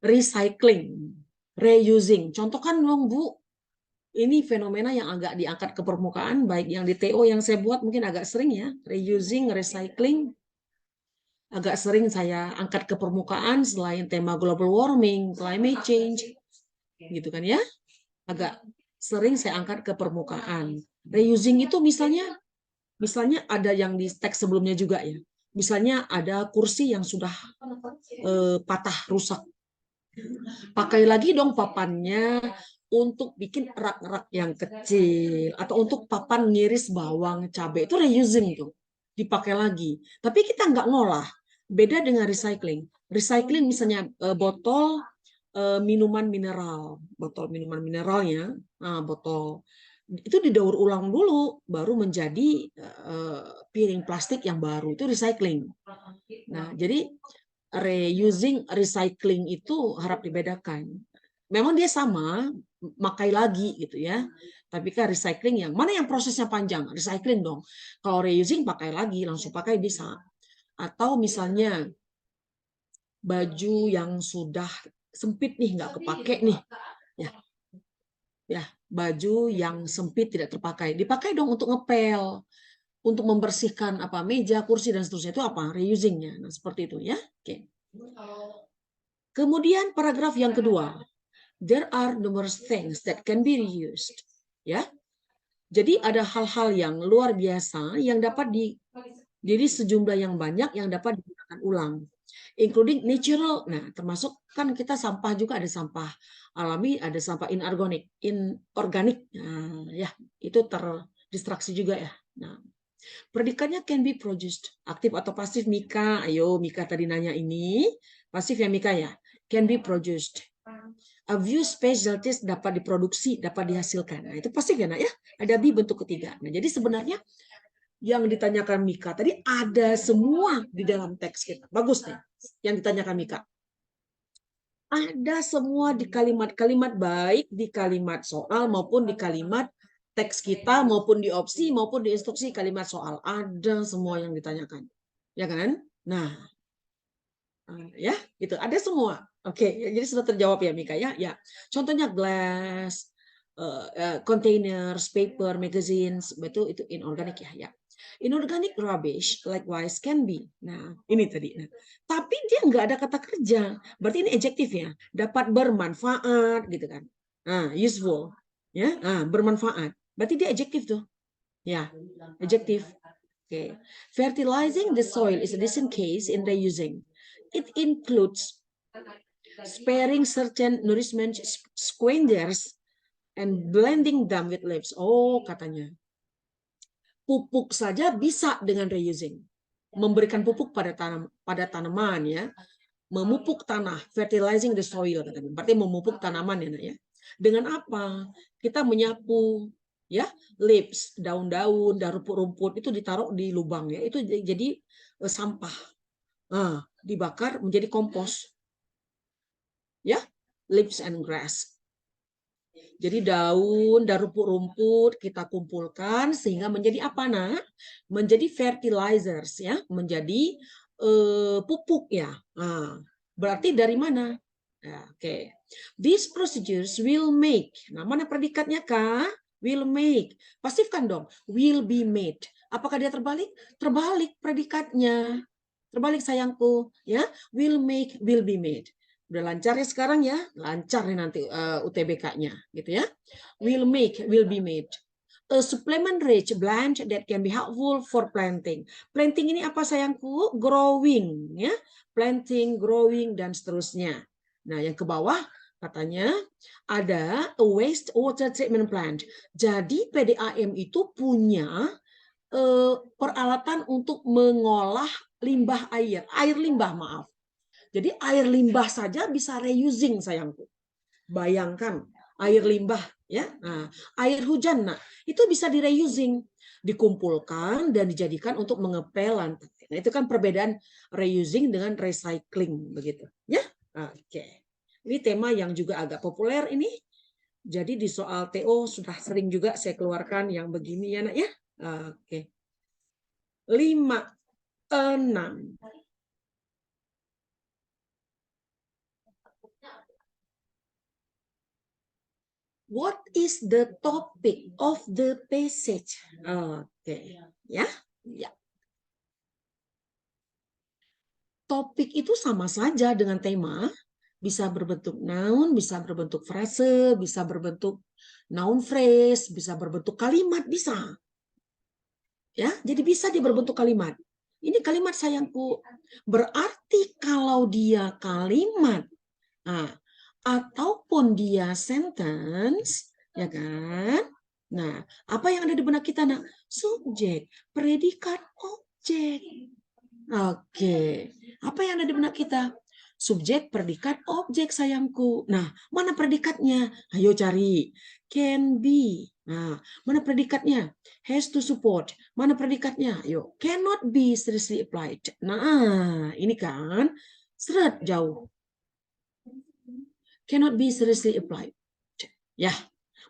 Recycling, reusing. Contohkan dong, Bu. Ini fenomena yang agak diangkat ke permukaan, baik yang di TO yang saya buat mungkin agak sering ya. Reusing, recycling. Agak sering saya angkat ke permukaan selain tema global warming, climate change. Gitu kan ya. Agak sering saya angkat ke permukaan. Reusing itu misalnya ada yang di teks sebelumnya juga ya. Misalnya ada kursi yang sudah patah, rusak. Pakai lagi dong papannya untuk bikin rak-rak yang kecil atau untuk papan ngiris bawang cabai, itu reusing tuh, dipakai lagi. Tapi kita nggak ngolah. Beda dengan recycling. Recycling misalnya botol minuman mineral, botol minuman mineralnya, botol itu didaur ulang dulu baru menjadi piring plastik yang baru, itu recycling. Nah, jadi reusing, recycling itu harap dibedakan. Memang dia sama, pakai lagi gitu ya. Tapi kan recycling yang mana yang prosesnya panjang? Recycling dong. Kalau reusing pakai lagi, langsung pakai bisa. Atau misalnya baju yang sudah sempit nih, nggak kepake nih. Ya, baju yang sempit tidak terpakai. Dipakai dong untuk ngepel, untuk membersihkan apa meja, kursi dan seterusnya, itu apa? Reusingnya. Nah, seperti itu ya. Oke. Kemudian paragraf yang kedua, there are numerous things that can be reused. Ya, jadi ada hal-hal yang luar biasa yang dapat jadi sejumlah yang banyak yang dapat digunakan ulang, including natural. Nah, termasuk kan kita sampah juga, ada sampah alami, ada sampah inorganik. Nah, ya, itu terdistraksi juga ya. Nah, predikannya can be produced. Aktif atau pasif, Mika? Ayo, Mika tadi nanya ini. Pasif ya, Mika ya? Can be produced. A few specialties dapat diproduksi, dapat dihasilkan. Nah, itu pasif ya, nak ya? Ada be bentuk ketiga. Nah, jadi sebenarnya yang ditanyakan Mika tadi ada semua di dalam teks kita. Bagus nih, yang ditanyakan Mika. Ada semua di kalimat-kalimat, baik di kalimat soal maupun di kalimat teks kita, maupun di opsi, maupun di instruksi kalimat soal. Ada semua yang ditanyakan. Ya kan? Nah, ya, gitu. Ada semua. Oke, jadi sudah terjawab ya Mika ya. Ya. Contohnya glass, containers, paper, magazines, itu inorganic ya. Inorganic rubbish likewise can be. Nah, ini tadi. Nah, tapi dia nggak ada kata kerja. Berarti ini adjektif ya. Dapat bermanfaat gitu kan. Nah, useful. Ya, bermanfaat. Berarti dia adjektif tuh. Ya, adjektif. Okay. Fertilizing the soil is a decent case in reusing. It includes sparing certain nourishment squanders and blending them with leaves. Oh, katanya. Pupuk saja bisa dengan reusing. Memberikan pupuk pada tanaman ya. Memupuk tanah, fertilizing the soil katanya. Berarti memupuk tanaman ya. Dengan apa? Kita menyapu ya, leaves, daun-daun, dan rumput-rumput itu ditaruh di lubang ya. Itu jadi sampah. Dibakar menjadi kompos. Ya, leaves and grass. Jadi daun dan rumput-rumput kita kumpulkan sehingga menjadi apa, Nak? Menjadi fertilizers ya, menjadi pupuk ya. Berarti dari mana? Oke. These procedures will make. Nah, mana predikatnya, Kak? Will make. Pasifkan dong. Will be made. Apakah dia terbalik? Terbalik predikatnya. Terbalik sayangku, ya. Will make, will be made. Udah lancar ya sekarang ya? Lancar nih nanti UTBK-nya, gitu ya. Will make, will be made. A supplement rich blend that can be helpful for planting. Planting ini apa sayangku? Growing, ya. Planting, growing, dan seterusnya. Nah, yang ke bawah katanya ada a waste water treatment plant. Jadi PDAM itu punya peralatan untuk mengolah limbah air limbah, maaf. Jadi air limbah saja bisa reusing sayangku. Bayangkan air limbah ya. Nah, air hujan itu bisa direusing, dikumpulkan dan dijadikan untuk mengepel lantai. Nah, itu kan perbedaan reusing dengan recycling begitu ya. Oke. Ini tema yang juga agak populer ini. Jadi di soal TO sudah sering juga saya keluarkan yang begini ya, Nak ya. Oke. 5, 6. What is the topic of the passage? Oke, ya. Ya. Topik itu sama saja dengan tema, bisa berbentuk noun, bisa berbentuk frase, bisa berbentuk noun phrase, bisa berbentuk kalimat, bisa. Ya, jadi bisa dia berbentuk kalimat. Ini kalimat sayangku. Berarti kalau dia kalimat, nah, ataupun dia sentence, ya kan? Nah, apa yang ada di benak kita, nak? Subjek, predikat, objek. Oke, apa yang ada di benak kita? Subjek, predikat, objek sayangku. Nah, mana predikatnya? Ayo cari. Can be. Nah, mana predikatnya? Has to support. Mana predikatnya? Ayo. Cannot be seriously applied. Nah, ini kan seret jauh. Cannot be seriously applied. Ya,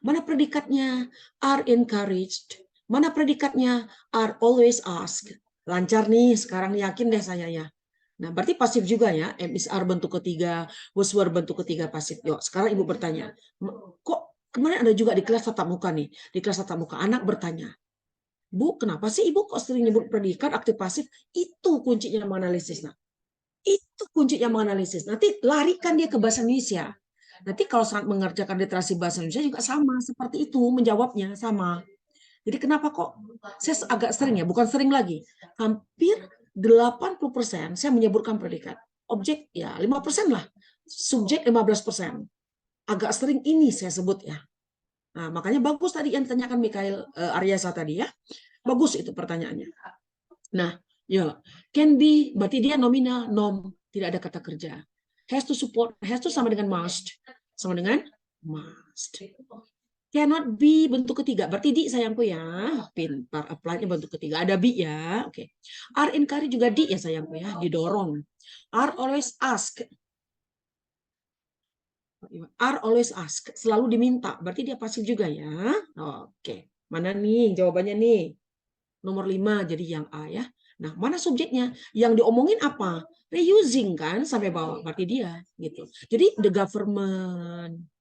mana predikatnya? Are encouraged. Mana predikatnya? Are always asked. Lancar nih, sekarang yakin deh saya ya. Nah, berarti pasif juga ya. Am is are bentuk ketiga, was were bentuk ketiga pasif. Yuk, sekarang ibu bertanya. Kok kemarin ada juga di kelas tatap muka nih. Di kelas tatap muka anak bertanya. Bu, kenapa sih ibu kok sering nyebut predikat aktif pasif? Itu kuncinya menganalisis. Nah, itu kuncinya menganalisis. Nanti larikan dia ke bahasa Indonesia. Nanti kalau saat mengerjakan literasi bahasa Indonesia juga sama seperti itu menjawabnya sama. Jadi kenapa kok saya agak sering ya, bukan sering lagi. Hampir 80% saya menyebutkan predikat. Objek ya 5% lah. Subjek 15%. Agak sering ini saya sebut ya. Nah, makanya bagus tadi yang ditanyakan Mikhail Aryasa tadi ya. Bagus itu pertanyaannya. Nah, ya, can be berarti dia nominal, nom, tidak ada kata kerja. Has to support, has to sama dengan must. Sama dengan must. Cannot be bentuk ketiga. Berarti di sayangku ya. Pintar. Apply-nya bentuk ketiga. Ada be ya. Oke. Are encourage juga di ya sayangku ya. Didorong. Are always ask. Are always ask. Selalu diminta. Berarti dia pasif juga ya. Oke. Mana nih jawabannya nih? Nomor 5 jadi yang A ya. Nah, mana subjeknya? Yang diomongin apa? Reusing kan sampai bawah. Berarti dia gitu. Jadi the government.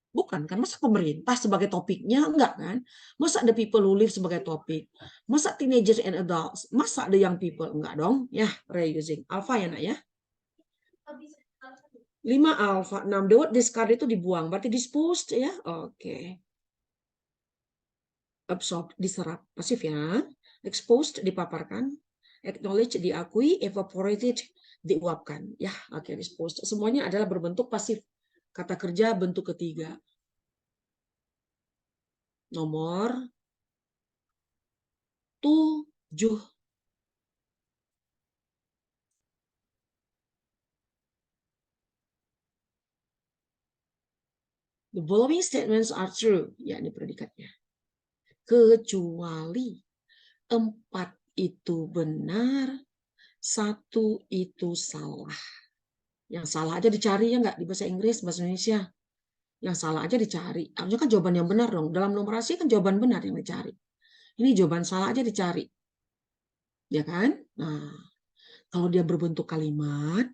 Bukan kan, masa pemerintah sebagai topiknya? Enggak kan? Masa the people who live sebagai topik? Masa teenagers and adults? Masa the young people? Enggak dong. Ya, reusing. Alpha ya nak ya. 5 alpha. 6 the word discard itu dibuang. Berarti disposed ya. Oke. Absorb, diserap. Pasif ya. Exposed, dipaparkan. Acknowledge, diakui. Evaporated, diuapkan. Ya, oke. Disposed. Semuanya adalah berbentuk pasif. Kata kerja bentuk ketiga. Nomor 7. The following statements are true. Ya, ini predikatnya. Kecuali 4 itu benar, 1 itu salah. Yang salah aja dicari ya nggak di bahasa Inggris, bahasa Indonesia. Yang salah aja dicari. Harusnya kan jawaban yang benar dong. Dalam numerasi kan jawaban benar yang dicari. Ini jawaban salah aja dicari. Ya kan? Nah, kalau dia berbentuk kalimat,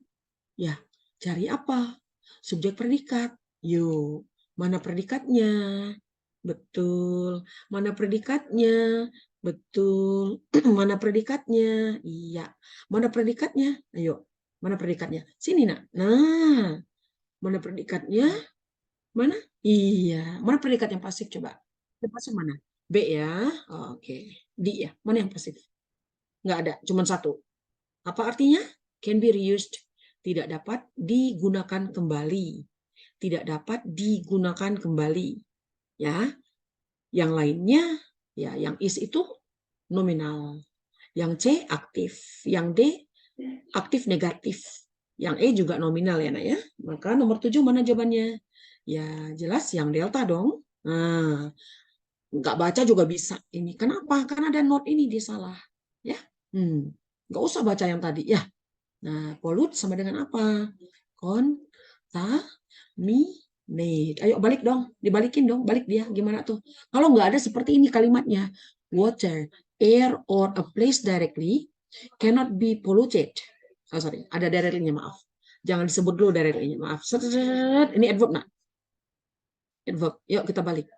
ya cari apa? Subjek predikat. Yuk, mana predikatnya? Betul. Mana predikatnya? Betul. Mana predikatnya? Iya. Mana predikatnya? Ayo. Mana predikatnya? Sini, nak. Nah, mana predikatnya? Mana? Iya. Mana predikat yang pasif coba? Yang pasif mana? B ya. Oke. D ya. Mana yang pasif? Nggak ada. Cuma 1. Apa artinya? Can be reused. Tidak dapat digunakan kembali. Tidak dapat digunakan kembali. Ya. Yang lainnya, ya, yang is itu nominal. Yang C aktif. Yang D aktif negatif. Yang E juga nominal ya, nak ya. Maka nomor 7 mana jawabannya? Ya, jelas yang delta dong. Nah, nggak baca juga bisa. Ini kenapa? Karena ada not ini dia salah. Ya, nggak usah baca yang tadi ya. Nah, pollute sama dengan apa? Contaminate. Ayo balik dong, dibalikin dong, balik dia. Gimana tuh? Kalau nggak ada seperti ini kalimatnya, water, air, or a place directly cannot be polluted. Oh, sorry, ada directly-nya, maaf. Jangan disebut dulu directly-nya, maaf. Ini adverb, nak. Adverb. Yuk kita balik.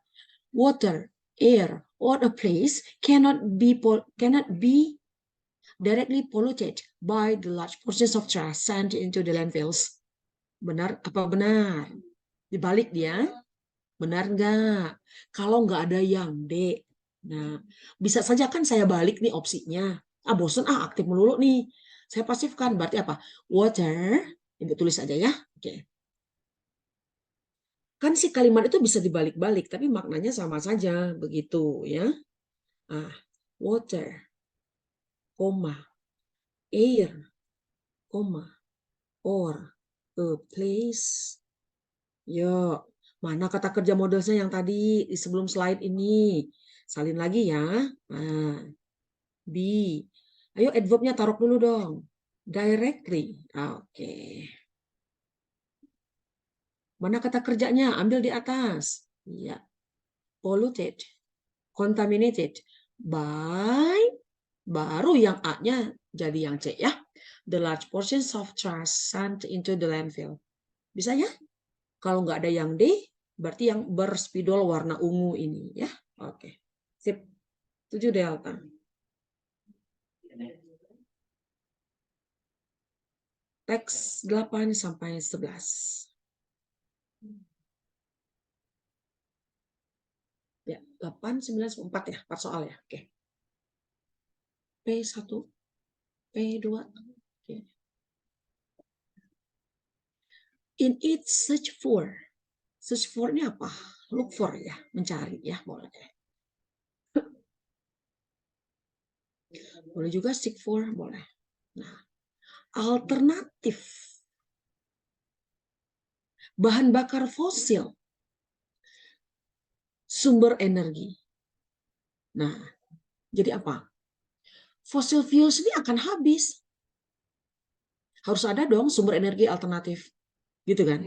Water, air, or a place cannot be directly polluted by the large portions of trash sent into the landfills. Benar apa benar? Dibalik dia. Benar nggak? Kalau nggak ada yang D. Nah, bisa saja kan saya balik nih opsinya. Bosen, aktif melulu nih. Saya pasifkan, berarti apa? Water, ibu tulis aja ya. Oke. Kan si kalimat itu bisa dibalik-balik, tapi maknanya sama saja, begitu ya. Water, koma, air, koma, or, a place. Yuk, mana kata kerja modelsnya yang tadi di sebelum slide ini? Salin lagi ya. Nah, be. Ayo adverbnya taruh dulu dong. Directly. Oke. Mana kata kerjanya? Ambil di atas. Ya. Polluted. Contaminated. By. Baru yang A-nya jadi yang C ya. The large portions of trash sent into the landfill. Bisa ya? Kalau nggak ada yang D, berarti yang berspidol warna ungu ini ya. Oke. Sip. 7 delta. Teks 8 sampai 11. Ya, 8, 9, 4 ya, 4 soal ya. Oke. P1, P2. Oke. In it search for. Search for ini apa? Look for ya, mencari ya, boleh. Boleh juga seek for, boleh. Nah, alternatif bahan bakar fosil, sumber energi. Nah, jadi apa? Fossil fuels ini akan habis. Harus ada dong sumber energi alternatif. Gitu kan?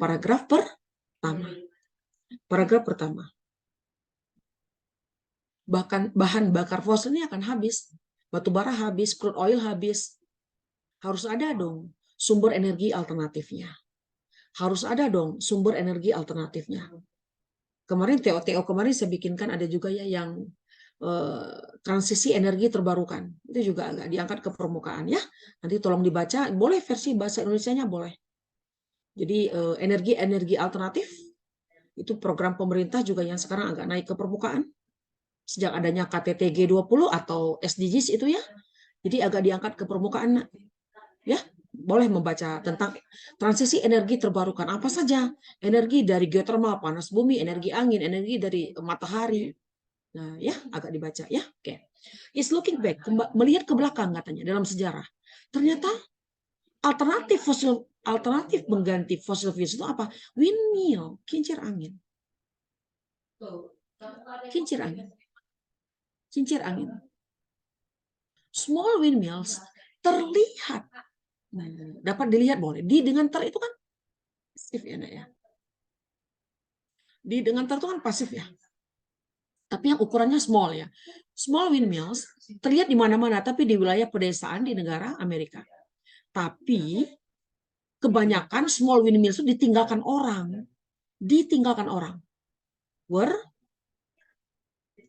Paragraf pertama. Paragraf pertama. Bahkan bahan bakar fosil ini akan habis. Batu bara habis, crude oil habis. Harus ada dong sumber energi alternatifnya. Harus ada dong sumber energi alternatifnya. Kemarin TO kemarin saya bikinkan ada juga ya yang transisi energi terbarukan. Itu juga agak diangkat ke permukaan ya. Nanti tolong dibaca, boleh versi bahasa Indonesianya boleh. Jadi energi alternatif itu program pemerintah juga yang sekarang agak naik ke permukaan sejak adanya KTT G20 atau SDGs itu ya. Jadi agak diangkat ke permukaan ya. Boleh membaca tentang transisi energi terbarukan apa saja. Energi dari geothermal, panas bumi, energi angin, energi dari matahari. Nah, ya, agak dibaca ya. Oke. Is looking back, melihat ke belakang katanya dalam sejarah. Ternyata alternatif mengganti fossil fuels itu apa? Windmill, kincir angin. Kincir angin. Kincir angin. Small windmills terlihat. Nah, dapat dilihat boleh. Di dengan ter itu kan pasif ya, Nak, ya. Di dengan ter itu kan pasif ya. Tapi yang ukurannya small ya. Small windmills terlihat di mana-mana, tapi di wilayah pedesaan di negara Amerika. Tapi kebanyakan small windmills itu ditinggalkan orang. Ditinggalkan orang. Were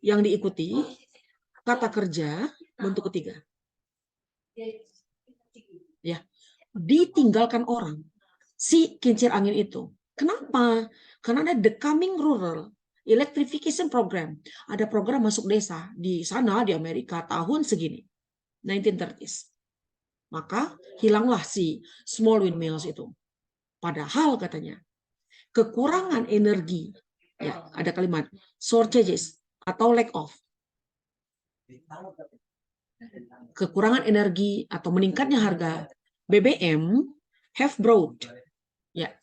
yang diikuti kata kerja bentuk ketiga. Ya, ditinggalkan orang. Si kincir angin itu. Kenapa? Karena ada the coming rural electrification program. Ada program masuk desa di sana di Amerika tahun segini. 1930s. Maka hilanglah si small windmills itu. Padahal katanya kekurangan energi, ya ada kalimat shortages atau lack of, kekurangan energi atau meningkatnya harga BBM have brought, ya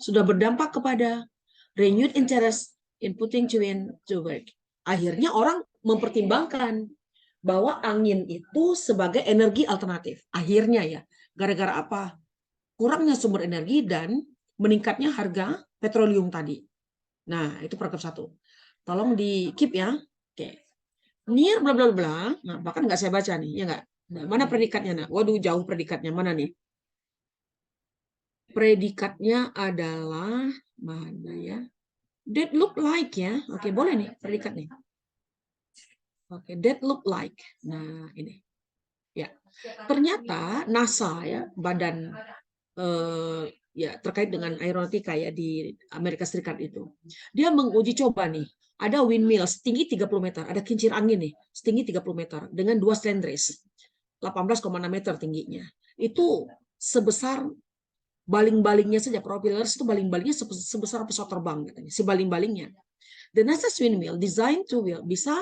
sudah berdampak kepada renewed interest in putting wind to work. Akhirnya orang mempertimbangkan bahwa angin itu sebagai energi alternatif. Akhirnya ya, gara-gara apa? Kurangnya sumber energi dan meningkatnya harga petroleum tadi. Nah, itu paragraf 1. Tolong di keep ya. Oke. Near bla bla bla. Nah, bahkan nggak saya baca nih, ya nggak? Nah, mana predikatnya, nak? Waduh, jauh predikatnya. Mana nih? Predikatnya adalah mana ya? That look like ya. Oke, boleh nih predikat nih. Oke, that look like. Nah, ini. Ya. Ternyata NASA ya, badan ya terkait dengan aeronautika ya di Amerika Serikat itu. Dia menguji coba nih, ada windmill setinggi 30 meter, ada kincir angin nih setinggi 30 meter dengan 2 cylinders 18,6 meter tingginya. Itu sebesar baling-balingnya saja, propellers itu baling-balingnya sebesar pesawat terbang katanya, si baling-balingnya. The NASA windmill designed to will bisa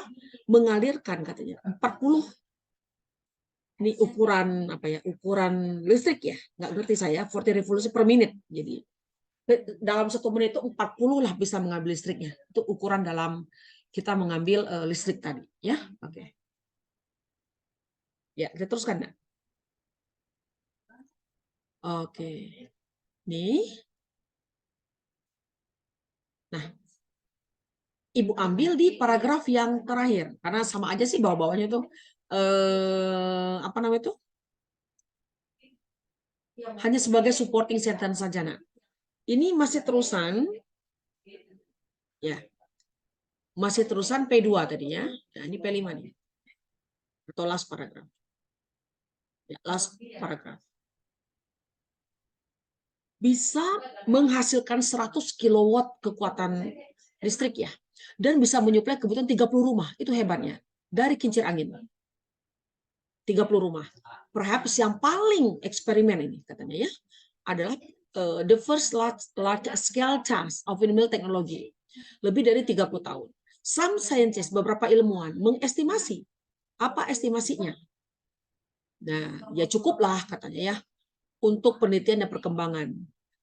mengalirkan katanya 40, ini ukuran apa ya, ukuran listrik ya, nggak ngerti saya, 40 revolusi per menit. Jadi dalam 1 menit itu 40 lah bisa mengambil listriknya. Itu ukuran dalam kita mengambil listrik tadi ya. Oke. Ya, kita teruskan. Oke. Nih. Nah, Ibu ambil di paragraf yang terakhir karena sama aja sih bawah-bawahnya tuh apa namanya itu? Hanya sebagai supporting sentence saja, Nak. Ini masih terusan ya. Masih terusan P2 tadinya. Nah, ini P5 nih. Atau last paragraph. Ya, last paragraph. Bisa menghasilkan 100 kilowatt kekuatan listrik ya. Dan bisa menyuplai kebutuhan 30 rumah. Itu hebatnya. Dari kincir angin. 30 rumah. Perhaps yang paling eksperimen ini katanya ya adalah the first large scale test of windmill technology. Lebih dari 30 tahun. Some scientists, beberapa ilmuwan mengestimasi. Apa estimasinya? Nah, ya cukuplah katanya ya untuk penelitian dan perkembangan.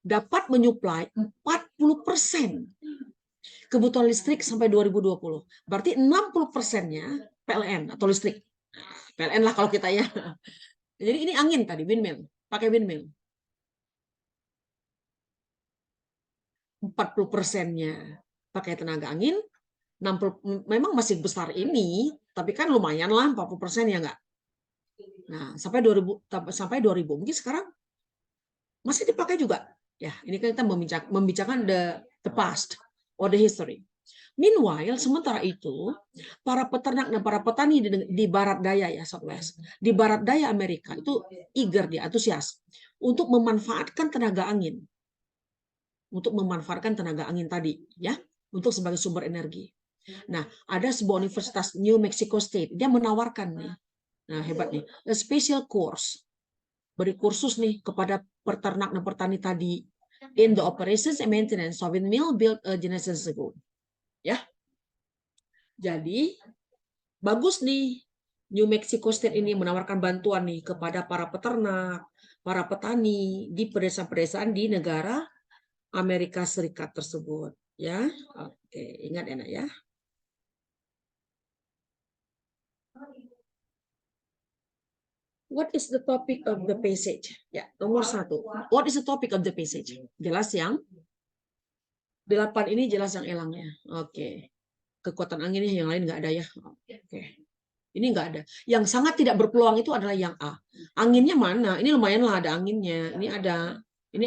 Dapat menyuplai 40% kebutuhan listrik sampai 2020. Berarti 60%-nya PLN atau listrik. PLN lah kalau kita ya. Jadi ini angin tadi, windmill. Pakai windmill. 40%-nya pakai tenaga angin, 60, memang masih besar ini, tapi kan lumayan lah 40% ya enggak. Nah, sampai 2000 mungkin sekarang masih dipakai juga. Ya, ini kan kita membicarakan the past or the history. Meanwhile, sementara itu, para peternak dan para petani di barat daya ya, Southwest, di barat daya Amerika itu eager, dia antusias untuk memanfaatkan tenaga angin. Untuk memanfaatkan tenaga angin tadi, ya, untuk sebagai sumber energi. Nah, ada sebuah universitas New Mexico State, dia menawarkan nih, nah hebat nih, a special course, beri kursus nih kepada peternak dan petani tadi in the operations and maintenance of windmill built a generation ago. Ya, jadi bagus nih New Mexico State ini menawarkan bantuan nih kepada para peternak, para petani di pedesaan-pedesaan di negara Amerika Serikat tersebut. Ya, oke, ingat enak ya. What is the topic of the passage? Ya, nomor 1. What is the topic of the passage? Jelas yang 8 ini jelas yang elangnya. Oke. Kekuatan anginnya yang lain nggak ada ya. Oke. Ini nggak ada. Yang sangat tidak berpeluang itu adalah yang A. Anginnya mana? Ini lumayan lah ada anginnya. Ini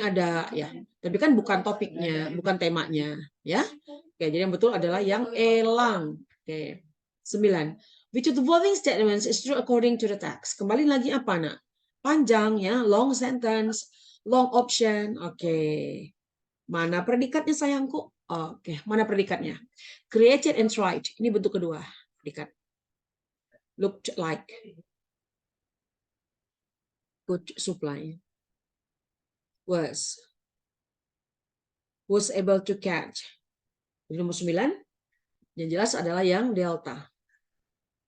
ada ya. Tapi kan bukan topiknya, bukan temanya, ya. Oke, jadi yang betul adalah yang elang. Oke. 9. Which of the following statements is true according to the text? Kembali lagi apa, Nak? Panjang ya, long sentence, long option. Oke. Mana predikatnya sayangku? Oke, mana predikatnya? Created and tried. Ini bentuk kedua. Predikat. Looked like. Good supply. Was able to catch. Jadi nomor 9. Yang jelas adalah yang delta.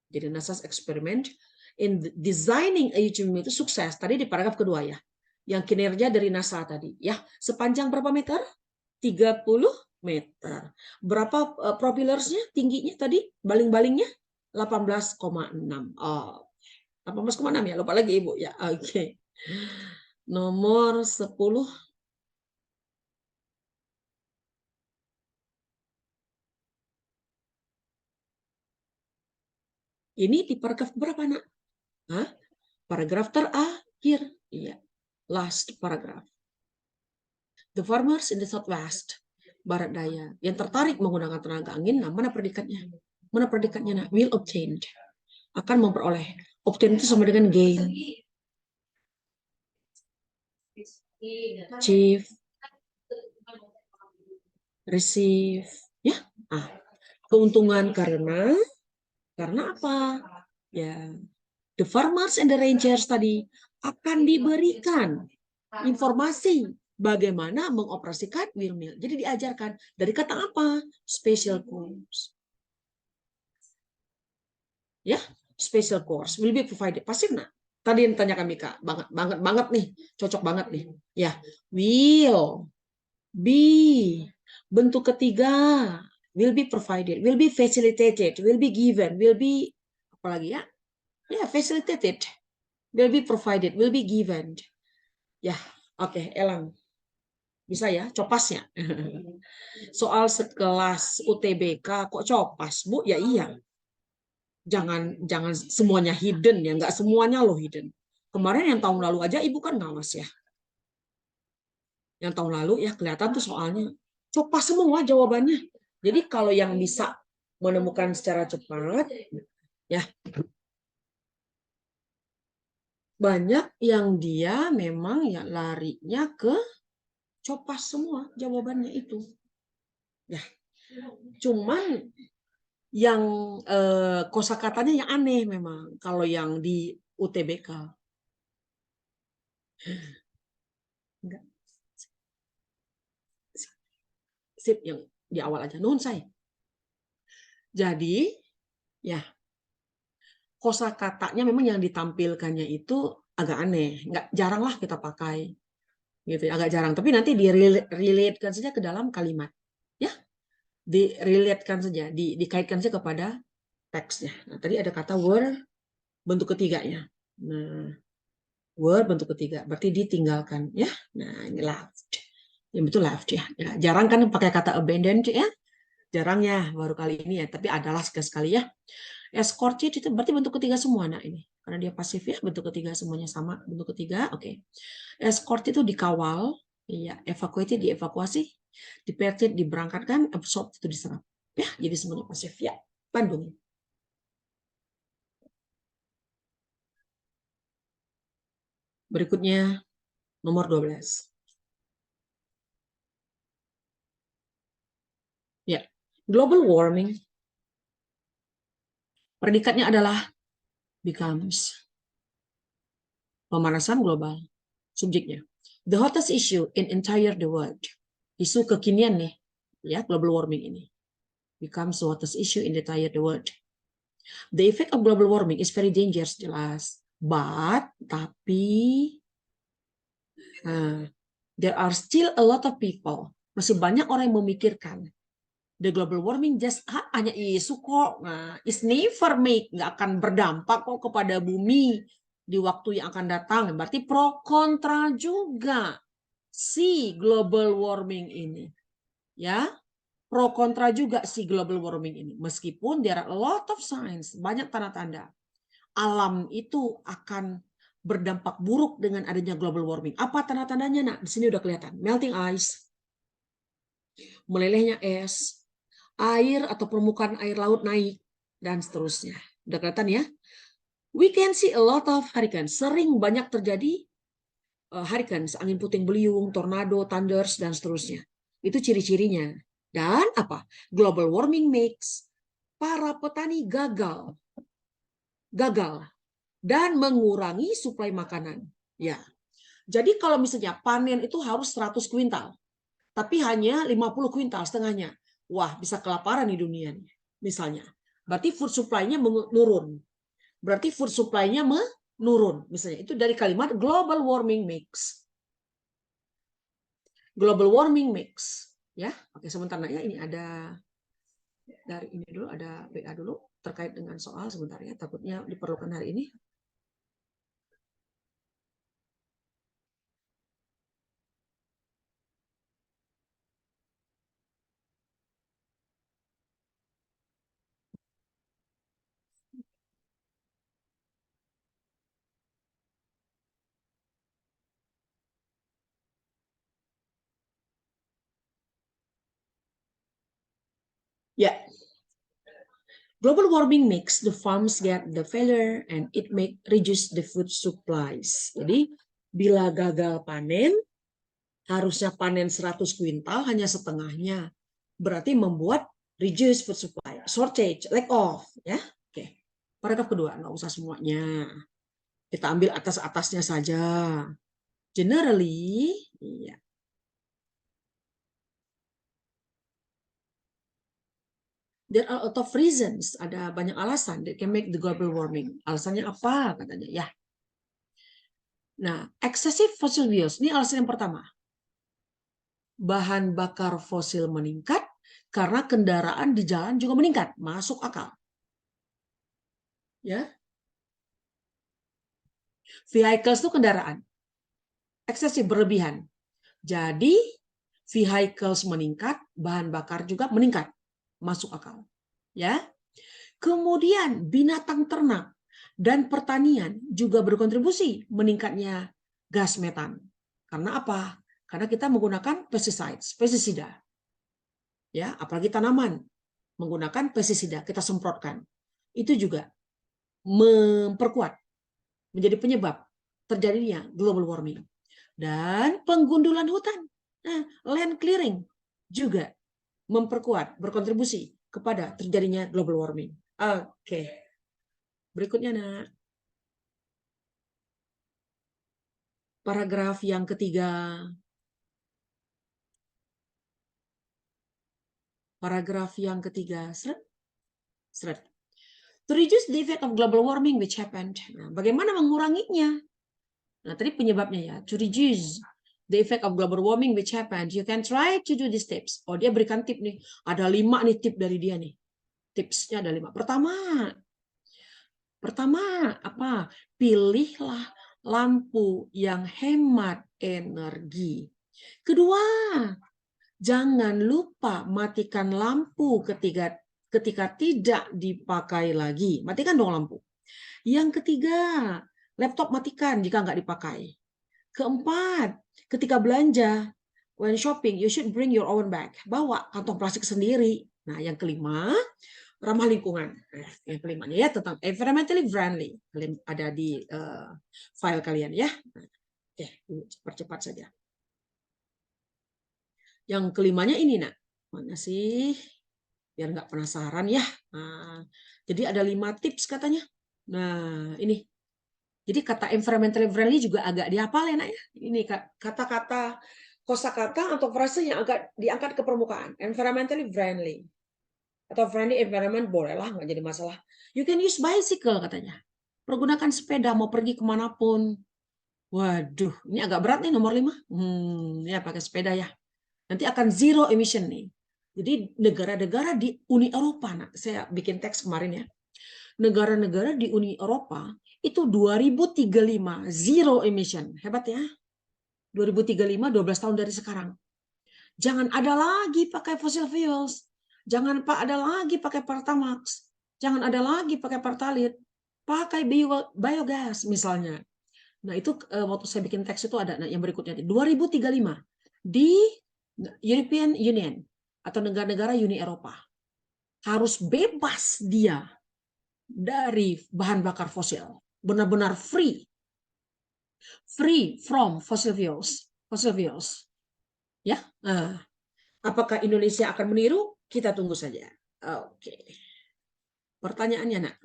Jadi NASA's experiment in designing a huge itu sukses. Tadi di paragraf kedua ya. Yang kinerja dari NASA tadi. Ya, sepanjang berapa meter? 30 meter. Berapa propellersnya? Tingginya tadi? Baling-balingnya? 18,6. Oh, 18,6 ya? Lupa lagi Ibu ya. Oke. Nomor 10. Ini di paragraf berapa, Nak? Hah? Paragraf terakhir. Iya. Last paragraph. The farmers in the Southwest, barat daya, yang tertarik menggunakan tenaga angin, nah mana predikatnya? Mana predikatnya? Nah, will obtain. Akan memperoleh. Obtain itu sama dengan gain. Chief receive, ya. Keuntungan karena apa? Ya, the farmers and the ranchers tadi akan diberikan informasi bagaimana mengoperasikan windmill. Jadi diajarkan dari kata apa? Special course. Ya, special course will be provided. Pasti nah. Tadi yang tanyakan Mika, banget nih, cocok banget nih. Ya, will be bentuk ketiga, will be provided, will be facilitated, will be given, will be apalagi ya? Ya, facilitated, will be provided, will be given. Ya, oke, Elang. Bisa ya, copasnya. Soal sekelas UTBK kok copas, Bu? Ya iya. Jangan semuanya hidden ya, nggak semuanya loh hidden. Kemarin yang tahun lalu aja Ibu kan ngawas ya. Yang tahun lalu ya kelihatan tuh soalnya copas semua jawabannya. Jadi kalau yang bisa menemukan secara cepat, ya banyak yang dia memang ya larinya ke copas semua jawabannya itu. Ya, cuman yang kosakatanya yang aneh memang kalau yang di UTBK. Enggak. Sip yang di awal aja. Nuhun saya. Jadi, ya kosakatanya memang yang ditampilkannya itu agak aneh. Nggak jarang lah kita pakai. Gitu, agak jarang. Tapi nanti direlatekan saja ke dalam kalimat. Ya, direlatekan saja, dikaitkan saja kepada teksnya. Nah, tadi ada kata were bentuk ketiganya. Nah, were bentuk ketiga, berarti ditinggalkan ya. Nah, ini left. Yang betul left ya. Jarang kan pakai kata abandoned ya. Jarang ya, baru kali ini ya. Tapi adalah sekali-sekali ya. Escorted itu berarti bentuk ketiga semua. Nah ini, karena dia pasif ya, bentuk ketiga semuanya sama. Bentuk ketiga, oke. Escort itu dikawal, ya. Evacuated dievakuasi, departed diberangkatkan, absorbed itu diserap. Ya, jadi semuanya pasif ya. Bandung. Berikutnya nomor 12. Ya, global warming. Predikatnya adalah becomes. Pemanasan global. Subjeknya. The hottest issue in entire the world. Isu kekinian nih, ya, global warming ini. Becomes the hottest issue in the entire the world. The effect of global warming is very dangerous, jelas. But, tapi, there are still a lot of people. Masih banyak orang yang memikirkan the global warming just hanya isu kok. Nah, it's never make, nggak akan berdampak kok kepada bumi di waktu yang akan datang. Berarti pro kontra juga si global warming ini. Ya, pro kontra juga si global warming ini. Meskipun there are a lot of signs, banyak tanda-tanda alam itu akan berdampak buruk dengan adanya global warming. Apa tanda-tandanya? Nah, di sini udah kelihatan. Melting ice, melelehnya es, air atau permukaan air laut naik, dan seterusnya. Udah kelihatan ya? We can see a lot of hurricanes. Sering banyak terjadi hurricanes, angin puting beliung, tornado, thunders, dan seterusnya. Itu ciri-cirinya. Dan apa? Global warming makes para petani gagal dan mengurangi suplai makanan. Ya. Jadi kalau misalnya panen itu harus 100 kuintal, tapi hanya 50 kuintal setengahnya. Wah, bisa kelaparan di dunia misalnya. Berarti food supply-nya menurun. Berarti food supply-nya menurun. Misalnya itu dari kalimat global warming mix. Global warming mix. Ya, oke sebentar ya, ini ada dari ini dulu, ada WA dulu terkait dengan soal sebentar ya, takutnya diperlukan hari ini. Ya, global warming makes the farms get the failure and it make reduce the food supplies. Jadi bila gagal panen, harusnya panen 100 kuintal hanya setengahnya. berarti membuat reduce food supply, shortage, lack of, ya. Oke. Paragraf kedua, nggak usah semuanya. Kita ambil atas-atasnya saja. Generally, iya. There are a lot of reasons, ada banyak alasan that can make the global warming. Alasannya apa katanya ya? Nah, excessive fossil fuels, ini alasan yang pertama. Bahan bakar fosil meningkat karena kendaraan di jalan juga meningkat, masuk akal. Ya. Vehicles itu kendaraan. Eksesif berlebihan. Jadi vehicles meningkat, bahan bakar juga meningkat, masuk akal. Ya. Kemudian binatang ternak dan pertanian juga berkontribusi meningkatnya gas metan. Karena apa? Karena kita menggunakan pestisida. Ya, apalagi tanaman menggunakan pestisida, kita semprotkan. Itu juga memperkuat, menjadi penyebab terjadinya global warming. Dan penggundulan hutan, land clearing juga memperkuat, berkontribusi kepada terjadinya global warming. Oke. Berikutnya, Nak. Paragraf yang ketiga. Paragraf yang ketiga. Seret. To reduce the effect of global warming which happened. Nah, bagaimana menguranginya? Nah, tadi penyebabnya ya. To reduce the effect of global warming which happened, you can try to do these tips. Oh, dia berikan tip nih. Ada 5 nih tip dari dia nih. Tipsnya ada 5. Pertama apa? Pilihlah lampu yang hemat energi. Kedua, jangan lupa matikan lampu ketika tidak dipakai lagi. Matikan dong lampu. Yang ketiga, laptop matikan jika nggak dipakai. Keempat, ketika belanja, when shopping, you should bring your own bag. Bawa kantong plastik sendiri. Nah, yang kelima, ramah lingkungan. Yang kelimanya ya tentang environmentally friendly. Ada di file kalian ya. Oke, percepat saja. Yang kelimanya ini, Nak. Mana sih? Biar nggak penasaran ya. Nah, jadi ada 5 tips katanya. Nah, ini. Jadi kata environmentally friendly juga agak dihafal ya, Nak ya. Ini kata-kata kosakata atau frase yang agak diangkat ke permukaan. Environmentally friendly. Atau friendly environment bolehlah, nggak jadi masalah. You can use bicycle katanya. Pergunakan sepeda mau pergi kemanapun. Waduh, ini agak berat nih nomor 5. Ya pakai sepeda ya. Nanti akan zero emission nih. Jadi negara-negara di Uni Eropa, nah, saya bikin teks kemarin ya. Negara-negara di Uni Eropa itu 2035 zero emission. Hebat ya. 2035 12 tahun dari sekarang. Jangan ada lagi pakai fossil fuels. Jangan ada lagi pakai Pertamax. Jangan ada lagi pakai Pertalite. Pakai biogas misalnya. Nah, itu waktu saya bikin teks itu ada yang berikutnya. 2035 di European Union atau negara-negara Uni Eropa harus bebas dia dari bahan bakar fosil. Benar-benar free from fossil fuels. Ya. Apakah Indonesia akan meniru? Kita tunggu saja. Oke. Pertanyaannya, Nak.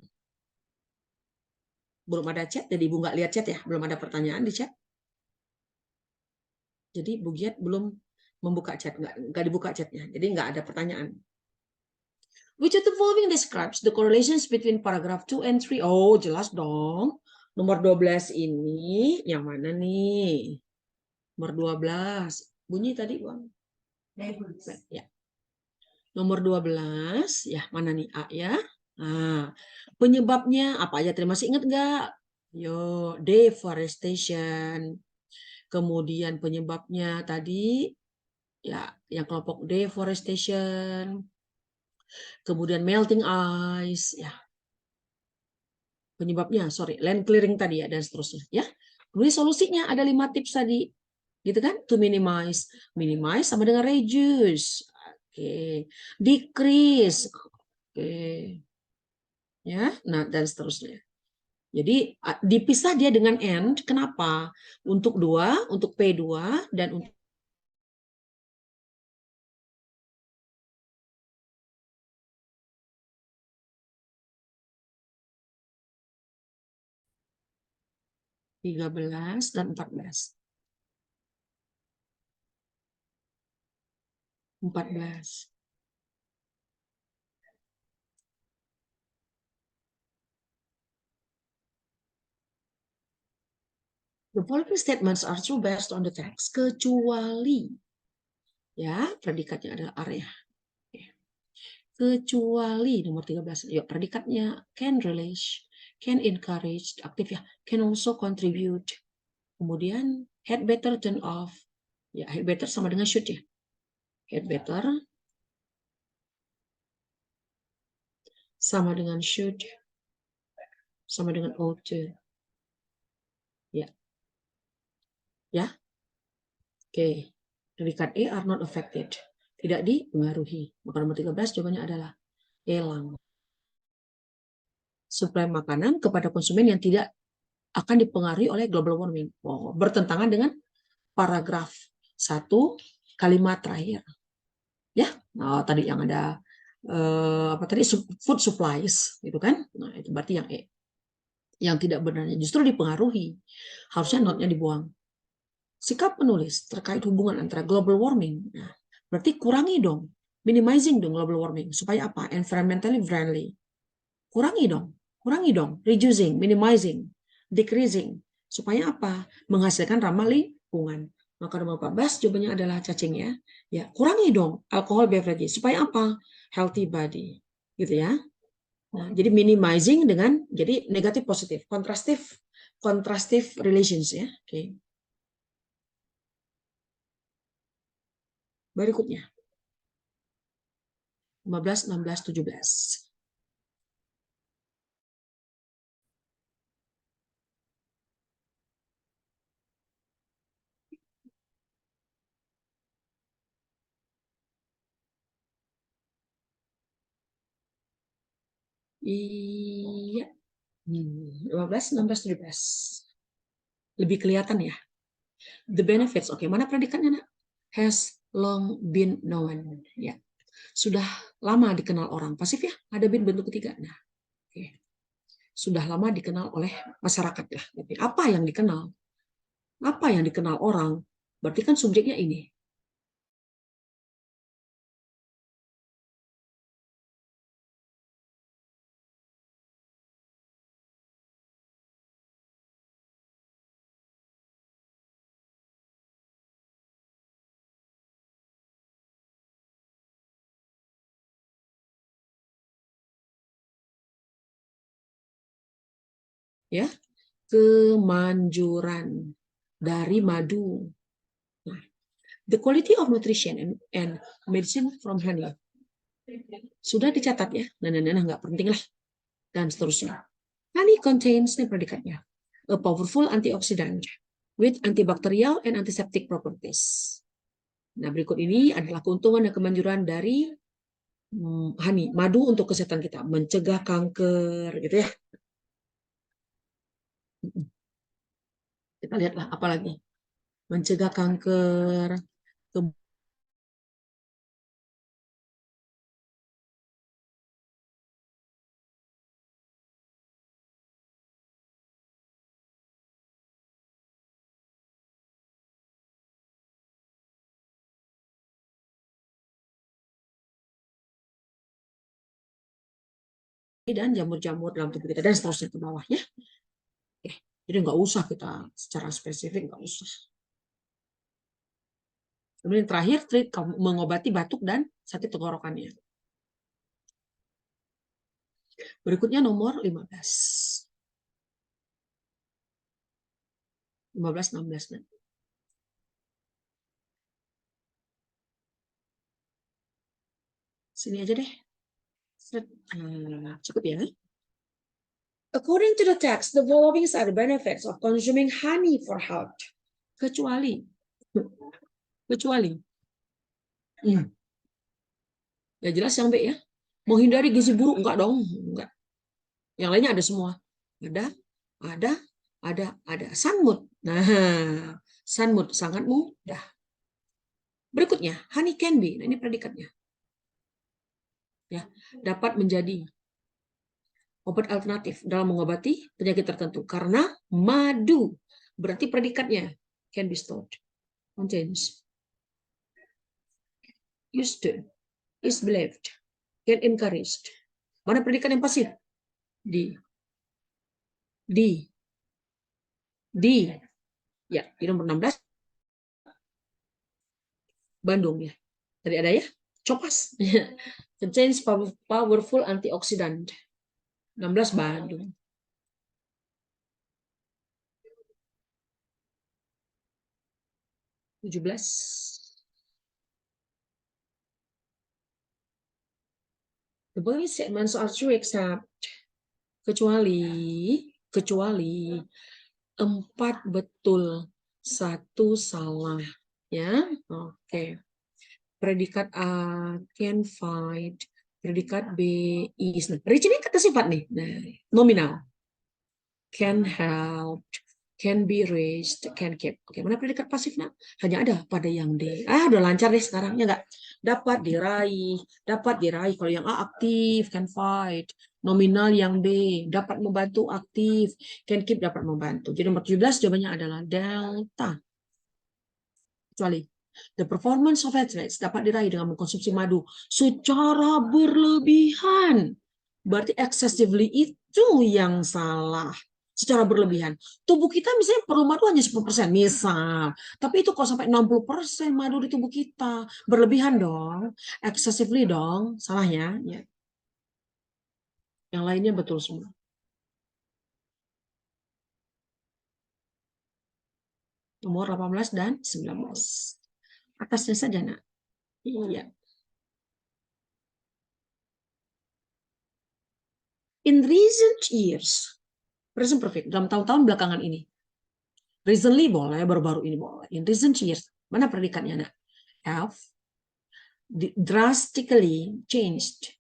Belum ada chat, jadi Ibu nggak lihat chat ya. Belum ada pertanyaan di chat. Jadi Bu Giat belum membuka chat, nggak dibuka chatnya. Jadi nggak ada pertanyaan. Which of the following describes the correlations between paragraph 2 and 3? Oh, jelas dong. Nomor 12 ini yang mana nih? Nomor 12. Bunyi tadi, Bang. Ya. Nomor 12, ya mana nih A ya? Nah, penyebabnya apa aja? Masih ingat nggak? Yo, deforestation. Kemudian penyebabnya tadi ya yang kelompok deforestation. Kemudian melting ice, ya. Penyebabnya, land clearing tadi ya dan seterusnya, ya. Kemudian solusinya ada 5 tips tadi. Gitu kan? To minimize sama dengan reduce. Oke. Decrease. Oke. Ya, nah dan seterusnya. Jadi dipisah dia dengan and, kenapa? Untuk 2, untuk P2 dan untuk 13 dan 14. 14. The following statements are true based on the text, kecuali, ya, predikatnya adalah area. Kecuali nomor 13. Yuk, predikatnya can relish, can encourage, aktif ya, can also contribute. Kemudian had better turn off. Ya, had better sama dengan should ya. Had better sama dengan should, sama dengan ought to. Ya. Ya. Oke. Predikat E are not affected. Tidak dipengaruhi. Maka nomor 13 jawabannya adalah elang. Suplai makanan kepada konsumen yang tidak akan dipengaruhi oleh global warming. Oh, bertentangan dengan paragraf 1 kalimat terakhir. Ya, nah, tadi yang ada apa tadi food supplies gitu kan. Nah, itu berarti yang E. Yang tidak benarnya justru dipengaruhi. Harusnya notnya dibuang. Sikap penulis terkait hubungan antara global warming. Nah, berarti kurangi dong, minimizing dong global warming supaya apa? Environmentally friendly. Kurangi dong, reducing, minimizing, decreasing. Supaya apa? Menghasilkan ramah lingkungan. Maka nomor 14 jawabannya adalah cacing ya. Ya, kurangi dong alcohol beverages. Supaya apa? Healthy body. Gitu ya. Nah, jadi minimizing dengan jadi negatif positif, contrastive relations ya. Oke. Berikutnya 15, 16, 17. Iya. 15, 16, 17. Lebih kelihatan ya. The benefits. Oke, mana predikatnya, Nak? Has long been known. Ya. Sudah lama dikenal orang. Pasif ya, ada been bentuk ketiga. Nah, oke. Sudah lama dikenal oleh masyarakat ya. Tapi apa yang dikenal? Apa yang dikenal orang? Berarti kan subjeknya ini. Ya, kemanjuran dari madu. Nah, the quality of nutrition and medicine from honey. Sudah dicatat ya. Nah, nggak penting lah. Dan seterusnya. Honey contains, ini predikatnya, a powerful antioxidant with antibacterial and antiseptic properties. Nah, berikut ini adalah keuntungan dan kemanjuran dari honey, madu untuk kesehatan kita, mencegah kanker, gitu ya. Kita lihatlah apa lagi. Mencegah kanker, dan jamur-jamur dalam tubuh kita, dan seterusnya ke bawah ya. Oke. Jadi nggak usah kita secara spesifik, nggak usah. Kemudian terakhir, treat mengobati batuk dan sakit tenggorokannya. Berikutnya nomor 15. 15, 16. Sini aja deh. Cukup ya. According to the text, the following are the benefits of consuming honey for health. Kecuali. Ya jelas yang B ya. Menghindari gizi buruk, enggak dong. Enggak. Yang lainnya ada semua. Ada. Sunmood. Nah, sunmood sangat mudah. Berikutnya, honey can be. Nah, ini predikatnya. Ya, dapat menjadi obat alternatif dalam mengobati penyakit tertentu karena madu Berarti predikatnya can be stored, contains, used to, is believed, can encouraged. Mana predikat yang pasif? Di. Ya, di nomor 16 Bandung ya. Tadi ada ya? Copas. Contains powerful antioxidant. 16 Bandung. 17. The following statements are true except kecuali 4 betul, 1 salah. Ya, oke. Predikat A can fight, predikat B is. Nah, rich ini kata sifat nih. Nah, nominal. Can help, can be raised, can keep. Oke, mana predikat pasifnya? Hanya ada pada yang D. Udah lancar deh sekarang, ya nggak? Dapat diraih. Kalau yang A aktif, can fight. Nominal yang B, dapat membantu aktif. Can keep, dapat membantu. Jadi nomor 17 jawabannya adalah delta. Kecuali the performance of athletes dapat diraih dengan mengkonsumsi madu secara berlebihan. Berarti excessively itu yang salah. Secara berlebihan. Tubuh kita misalnya perlu madu hanya 10%, misal. Tapi itu kalau sampai 60% madu di tubuh kita. Berlebihan dong. Excessively dong. Salahnya. Ya. Yang lainnya betul semua. Nomor 18 dan 19. Atasnya saja, nak. Iya. In recent years, present perfect, dalam tahun-tahun belakangan ini. Recently boleh, baru-baru ini boleh. In recent years, mana predikatnya, nak? Have drastically changed.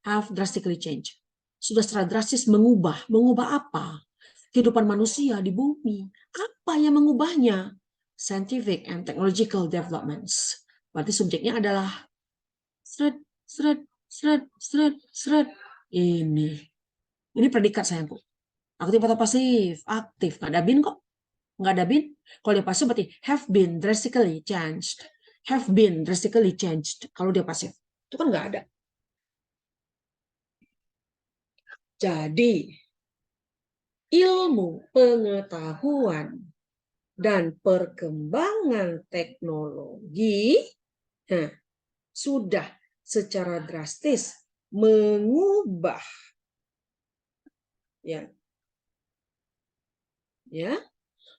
Have drastically changed. Sudah secara drastis mengubah. Mengubah apa? Kehidupan manusia di bumi. Apa yang mengubahnya? Scientific and technological developments. Berarti subjeknya adalah seret. Ini predikat sayangku. Aktif atau pasif? Aktif. Nggak ada bin kok. Nggak ada bin. Kalau dia pasif berarti have been drastically changed. Have been drastically changed. Kalau dia pasif. Itu kan nggak ada. Jadi, ilmu pengetahuan dan perkembangan teknologi sudah secara drastis mengubah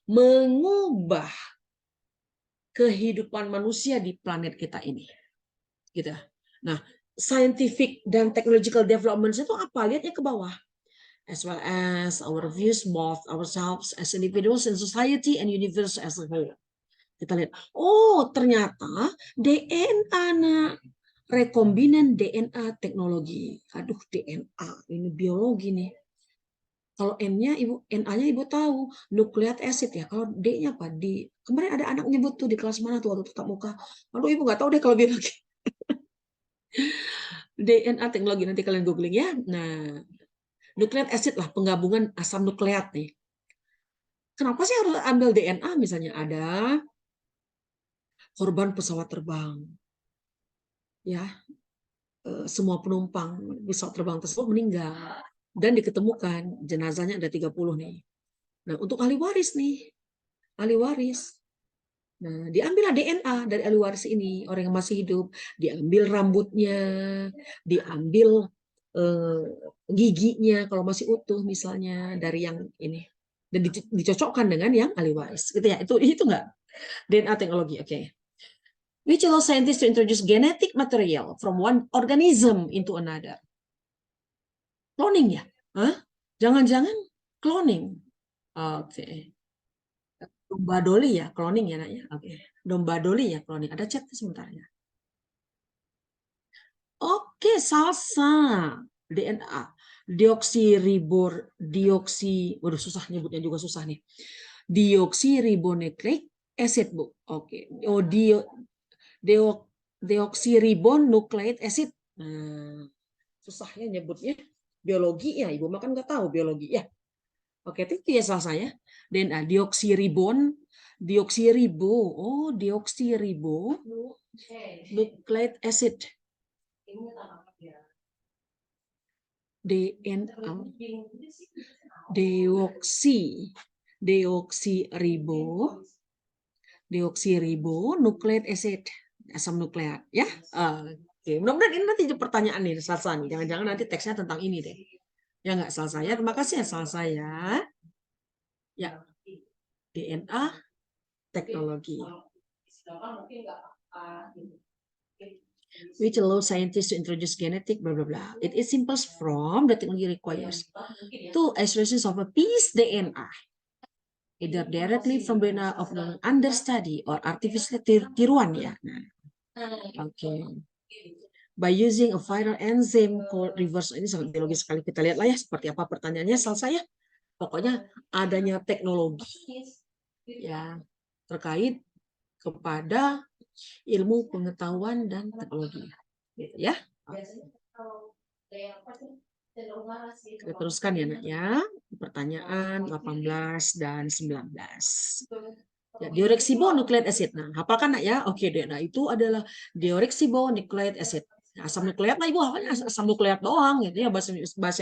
mengubah kehidupan manusia di planet kita ini. Gitu. Nah, scientific dan technological development itu apa? Lihatnya ke bawah. As well as our views both ourselves as individuals in society and universe as a whole. Kita lihat, ternyata DNA, nak. Rekombinan DNA teknologi. Aduh, DNA, ini biologi nih. Kalau N-nya NA-nya ibu tahu, nucleic acid ya. Kalau D-nya apa? Kemarin ada anak nyebut tuh di kelas mana tuh waktu tatap muka. Aduh, ibu nggak tahu deh kalau biologi. DNA teknologi, nanti kalian googling ya. Nah, nucleic acid lah, penggabungan asam nukleat nih. Kenapa sih harus ambil DNA? Misalnya ada korban pesawat terbang. Ya, semua penumpang pesawat terbang tersebut meninggal. Dan diketemukan jenazahnya ada 30 nih. Nah, untuk ahli waris nih. Ahli waris. Nah, diambillah DNA dari ahli waris ini, orang yang masih hidup, diambil rambutnya, diambil giginya kalau masih utuh misalnya dari yang ini, dan dicocokkan dengan yang ahli waris, gitu ya. Itu enggak DNA teknologi, oke. Okay. Which allows scientists to introduce genetic material from one organism into another. Cloning ya? Hah? Jangan-jangan cloning. Oke. Okay. Domba doli ya, cloning ya, naknya. Oke. Okay. Domba doli ya, cloning. Ada chat sebentar ya. Oke, salsa. DNA. Waduh, susah nyebutnya juga susah nih. Deoksiribonucleic acid, Bu. Oke. Deoksiribonucleic acid. Nah, susah ya nyebutnya. Biologi ya, Ibu makan nggak tahu biologi ya. Oke, itu ya salah saya. DNA deoksiribo. Oh, deoksiribo nucleic acid. DNA deoksiribo nucleic acid, asam nukleat ya. Oke, mudah-mudahan ini nanti pertanyaan nih Salsa nih. Jangan-jangan nanti teksnya tentang ini deh. Ya nggak, salah saya. Terima kasih ya salah saya. Ya, DNA teknologi. Which allows scientists to introduce genetic blah blah blah. It is simple from the technology requires two isolations of a piece DNA, either directly from DNA of the understudy or artificial tiruan ya. Nah, okay. By using a viral enzyme called reverse, ini sangat biologis sekali. Kita lihat lah ya seperti apa pertanyaannya soal saya. Pokoknya adanya teknologi ya terkait kepada ilmu pengetahuan dan teknologi gitu ya. Kita teruskan ya nak ya, pertanyaan 18 dan 19 ya, deoksiribonucleic acid. Nah, hafalkan nak ya. Oke deh, nah itu adalah deoksiribonucleic acid. Asam nukleat lah ibu, hafalnya asam nukleat doang gitu ya, bahasa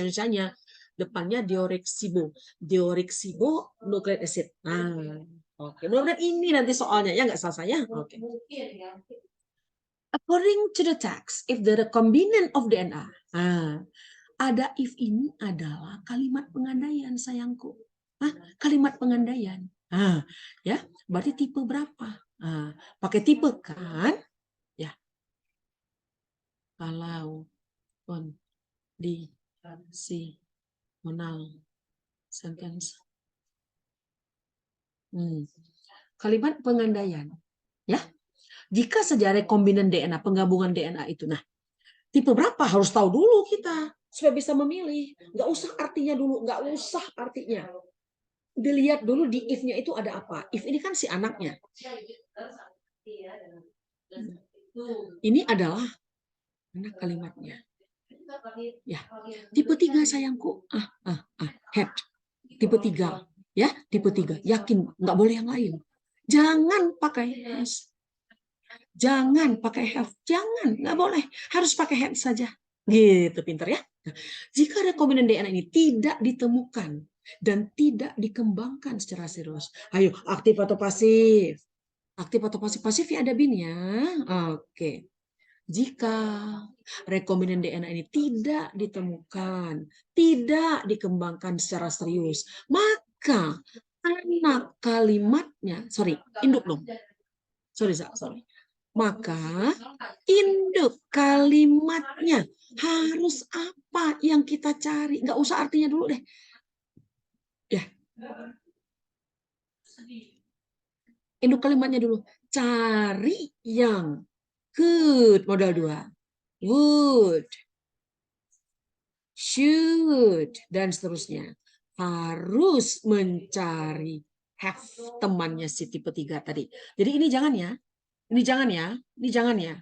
Indonesianya depannya deoksiribonucleic acid. Nah, oke, mudah-mudahan ini nanti soalnya ya, nggak salah saya. Oke. According to the text, if the recombinant of DNA, ada if ini adalah kalimat pengandaian sayangku. Kalimat pengandaian. Ya, berarti tipe berapa? Pakai tipe kan? Ya. Kalau conditional sentence. Kalimat pengandaian. Ya. Jika sejarah rekombinan DNA, penggabungan DNA itu, nah, tipe berapa harus tahu dulu kita supaya bisa memilih. Nggak usah artinya dulu, nggak usah artinya. Dilihat dulu di if-nya itu ada apa. If ini kan si anaknya. Ini adalah anak kalimatnya. Ya, tipe 3 sayangku. Head. Tipe 3. Ya, tipe 3. Yakin, nggak boleh yang lain. Jangan pakai has. Jangan pakai have. Jangan, nggak boleh. Harus pakai head saja. Gitu, pinter ya. Nah, jika rekombinan DNA ini tidak ditemukan dan tidak dikembangkan secara serius. Ayo, aktif atau pasif? Aktif atau pasif? Pasif ya ada bin ya. Oke. Jika rekombinan DNA ini tidak ditemukan, tidak dikembangkan secara serius, maka anak kalimatnya, induk dong. Sorry. Maka induk kalimatnya harus apa yang kita cari. Nggak usah artinya dulu deh. Ya. Induk kalimatnya dulu. Cari yang could, modal 2. Would, should, dan seterusnya. Harus mencari have, temannya si tipe 3 tadi. Jadi ini jangan ya. Ini jangan ya.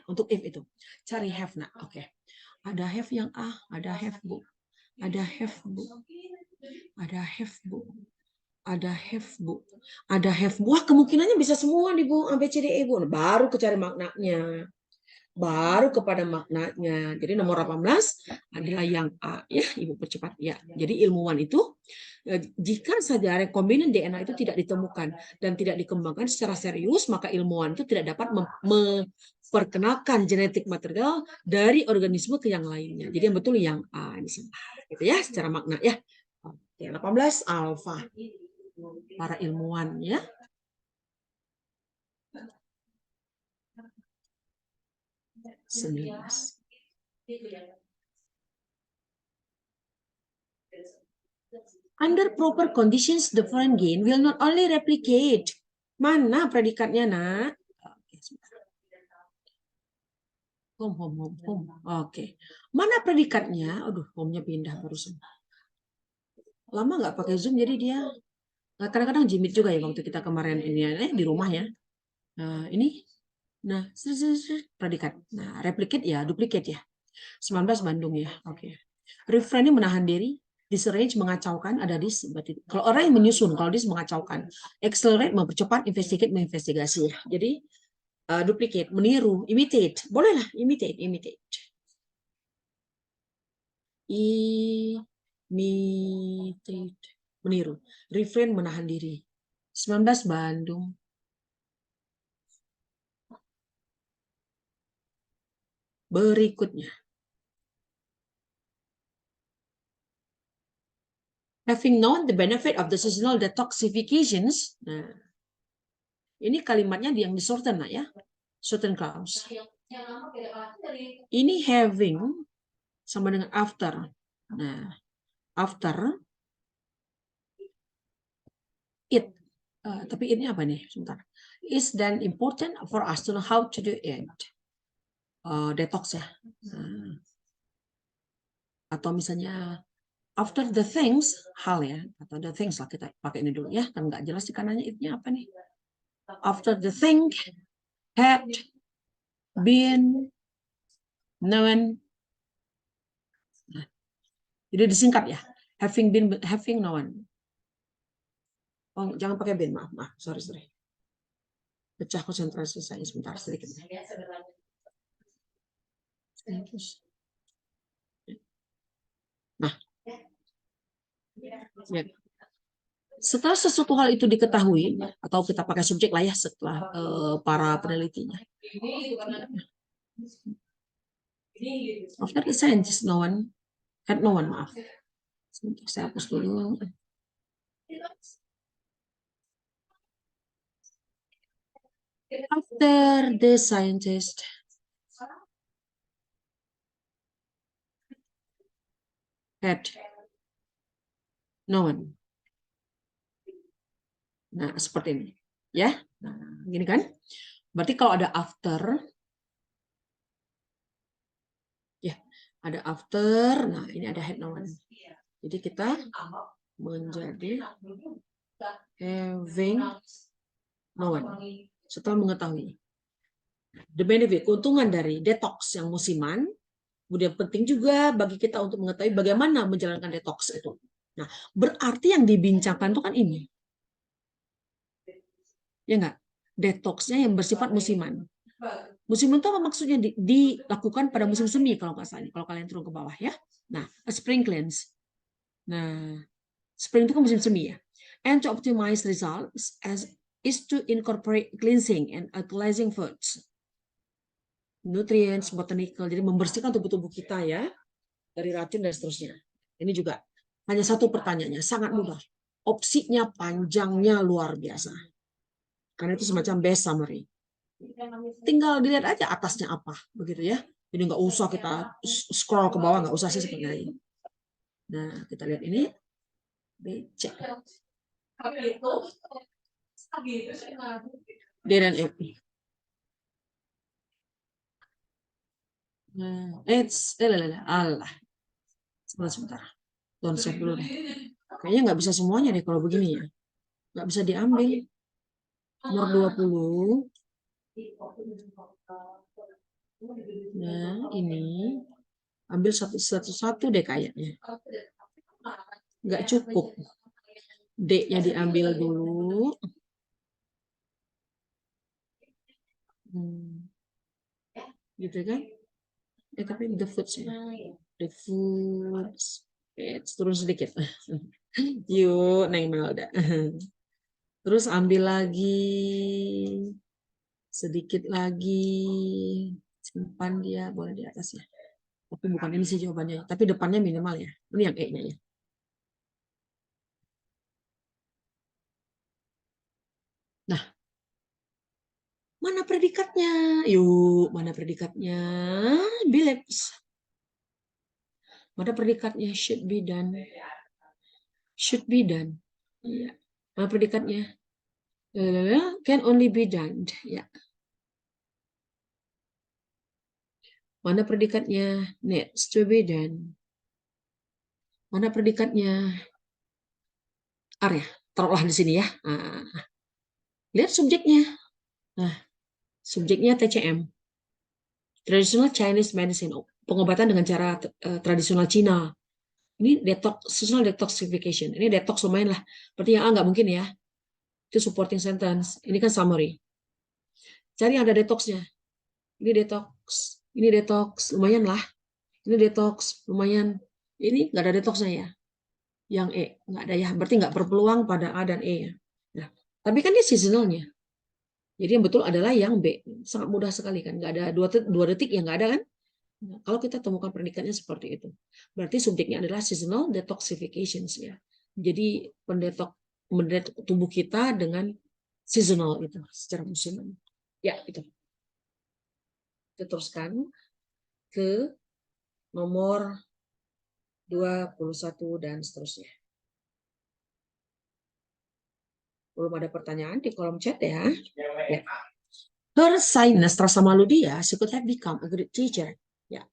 Untuk if itu. Cari have nak. Oke. Ada have yang ada have bu. Ada have bu. Ada have bu. Ada have bu. Ada have bu. Wah, kemungkinannya bisa semua nih bu. A, B, C, D, E bu. Baru kecari maknanya. Baru kepada maknanya. Jadi nomor 18 adalah yang A. Ya, Ibu percepat. Ya. Jadi ilmuwan itu, jika saja rekombinan DNA itu tidak ditemukan dan tidak dikembangkan secara serius, maka ilmuwan itu tidak dapat memperkenalkan genetik material dari organisme ke yang lainnya. Jadi yang betul yang A. Gitu ya, secara makna ya. Oke, 18 alfa. Para ilmuwan ya. Under proper conditions, the foreign gain will not only replicate. Mana predikatnya, nak? Home. Oke. Mana predikatnya? Aduh, home-nya pindah barusan. Lama nggak pakai Zoom, jadi dia kadang-kadang jimit juga ya waktu kita kemarin ini di rumah ya. Nah, ini. Nah, predikat. Nah, replicate ya, duplicate ya. 19 Bandung ya. Oke. Refrain ini menahan diri. Disarrange mengacaukan, ada dis. Berarti kalau orang yang menyusun, kalau dis mengacaukan. Accelerate mempercepat, investigate menginvestigasi. Jadi duplicate, meniru, imitate. Bolehlah imitate. Imitate, meniru. Refrain, menahan diri. 19 Bandung. Berikutnya. Having known the benefit of the seasonal detoxifications. Nah, ini kalimatnya yang di shorten lah ya. Shorten clause. Ini having sama dengan after. Nah, after it. Tapi ini apa nih? Sebentar. Is then important for us to know how to do it. Detox ya. Atau misalnya after the things, hal ya. Atau the things lah, kita pakai ini dulu ya. Kan nggak jelas di kanannya itnya apa nih. After the thing had been known. Nah, jadi disingkat ya. Having known. Oh, jangan pakai been, maaf. Sorry. Pecah konsentrasi saya sebentar sedikit. Nah, ya. Setelah sesuatu hal itu diketahui, atau kita pakai subjek lah ya, setelah para penelitinya. After the scientist, had no one, maaf. Saya hapus dulu. After the scientist had no one. Nah, seperti ini. Ya, nah, gini kan? Berarti kalau ada after, ya, ada after, nah ini ada had no one. Jadi kita menjadi having no one. Setelah mengetahui. The benefit, keuntungan dari detox yang musiman, kemudian penting juga bagi kita untuk mengetahui bagaimana menjalankan detox itu. Nah, berarti yang dibincangkan itu kan ini. Ya enggak? Detoxnya yang bersifat musiman. Musiman itu apa maksudnya? Dilakukan pada musim semi kalau nggak salah. Kalau kalian turun ke bawah ya. Nah, spring cleanse. Nah, spring itu kan musim semi ya. And to optimize results is to incorporate cleansing and alkalizing foods. Nutrients, botanical, jadi membersihkan tubuh-tubuh kita ya dari racun dan seterusnya. Ini juga hanya satu pertanyaannya, sangat mudah. Opsinya panjangnya luar biasa. Karena itu semacam best summary. Tinggal dilihat aja atasnya apa, begitu ya. Jadi nggak usah kita scroll ke bawah, nggak usah sih sebenarnya. Nah, kita lihat ini. BC. D dan E. Allah. Sebentar. Don't save dulu deh. Kayaknya nggak bisa semuanya deh kalau begini ya. Nggak bisa diambil. Nomor 20. Nah, ini. Ambil satu-satu deh kayaknya. Nggak cukup. D-nya diambil dulu. Gitu kan? Tapi the foods ya. The foods. Turun sedikit. Yuk, Neng Melda. Terus ambil lagi. Sedikit lagi. Simpan dia. Boleh di atas ya. Tapi bukan ini sih jawabannya. Tapi depannya minimal ya. Ini yang E-nya ya. Nah, mana predikatnya? Yuk, mana predikatnya? Beliefs. Mana predikatnya? Should be done. Should be done. Ya. Mana predikatnya? Can only be done. Ya. Mana predikatnya? Needs to be done. Mana predikatnya? Are ya. Taruhlah di sini ya. Nah, lihat subjeknya. Nah, subjeknya TCM. Traditional Chinese Medicine. Pengobatan dengan cara tradisional Cina. Ini detox, seasonal detoxification. Ini detox lumayan lah. Berarti yang A nggak mungkin ya. Itu supporting sentence. Ini kan summary. Cari yang ada detoxnya. Ini detox. Ini detox. Lumayan lah. Ini detox. Lumayan. Ini nggak ada detoxnya ya. Yang E. Nggak ada ya. Berarti nggak berpeluang pada A dan E ya. Nah, tapi kan dia seasonalnya. Jadi yang betul adalah yang B. Sangat mudah sekali kan. Nggak ada dua detik yang nggak ada kan. Nah, kalau kita temukan predikatnya seperti itu, berarti subjeknya adalah seasonal detoxification ya. Jadi mendetok tubuh kita dengan seasonal itu secara musiman. Ya, itu. Kita teruskan ke nomor 21 dan seterusnya. Belum ada pertanyaan di kolom chat ya. Ya. Her shyness, rasa malu dia, she could have become a great teacher. Ya.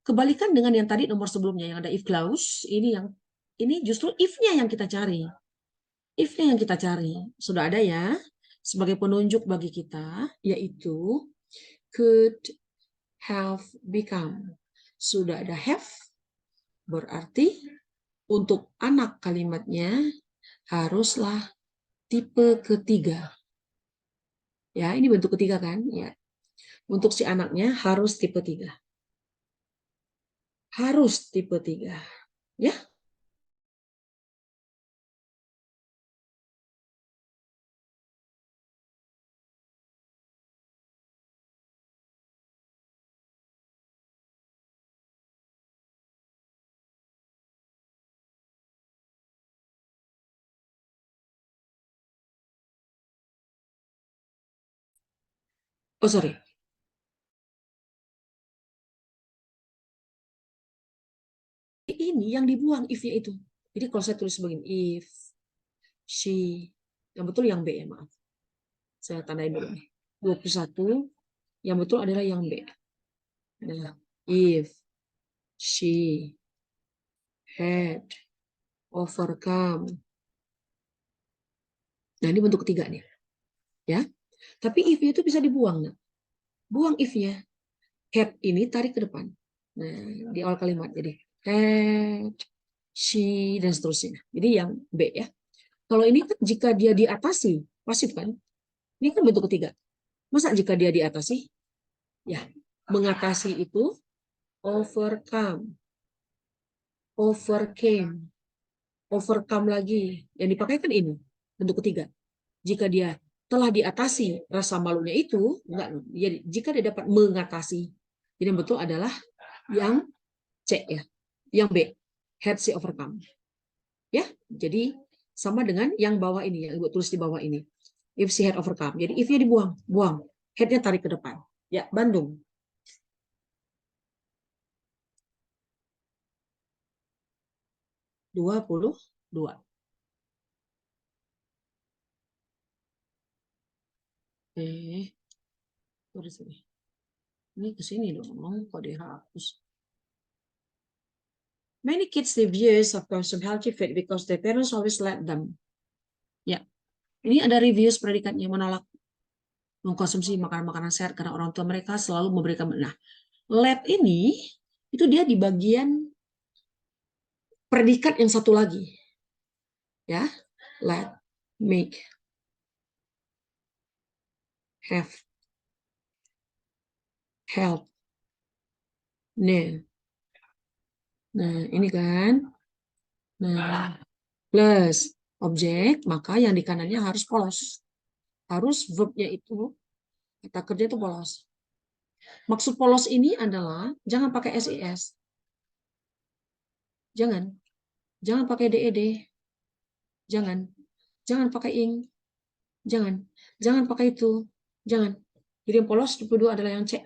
Kebalikan dengan yang tadi nomor sebelumnya yang ada if clause, ini justru if-nya yang kita cari. If-nya yang kita cari. Sudah ada ya sebagai penunjuk bagi kita, yaitu could have become. Sudah ada have, berarti untuk anak kalimatnya haruslah tipe ketiga. Ya, ini bentuk ketiga kan? Ya. Untuk si anaknya harus tipe tiga. Harus tipe tiga. Ya. Oh, sorry. Ini yang dibuang if-nya itu. Jadi kalau saya tulis begini, if, she, yang betul yang B ya, maaf. Saya tandain dulu nih. 21, yang betul adalah yang B. Nah, if she had overcome. Nah, ini bentuk ketiga nih. Ya. Tapi if-nya itu bisa dibuang. Nah. Buang if-nya. Had ini tarik ke depan. Nah, di awal kalimat. Jadi, had, she, dan seterusnya. Jadi yang B ya. Kalau ini kan jika dia diatasi, pasif kan? Ini kan bentuk ketiga. Masa jika dia diatasi? Ya, mengatasi itu overcome, overcame, overcome lagi. Yang dipakai kan ini, bentuk ketiga. Jika dia telah diatasi rasa malunya itu, enggak, jika dia dapat mengatasi, jadi yang betul adalah yang C ya, yang B, had she overcome. Ya, jadi sama dengan yang bawah ini, yang ibu tulis di bawah ini. If she had overcome. Jadi if-nya dibuang, buang. Head-nya tarik ke depan. Ya, Bandung. 22. Terus ini ke sini dong, kok dihapus. Many kids live years of consume healthy food because their parents always let them. Ya, ini ada reviews predikatnya menolak mengkonsumsi makanan-makanan sehat karena orang tua mereka selalu memberikan. Nah, let ini itu dia di bagian predikat yang satu lagi. Ya, let, make, have, help. Nah, ini kan. Nah, plus objek, maka yang di kanannya harus polos. Harus verbnya itu, kata kerja itu polos. Maksud polos ini adalah jangan pakai SIS. Jangan. Jangan pakai DED. Jangan. Jangan pakai ing. Jangan. Jangan pakai itu. Jangan. Jadi yang polos 22 adalah yang C.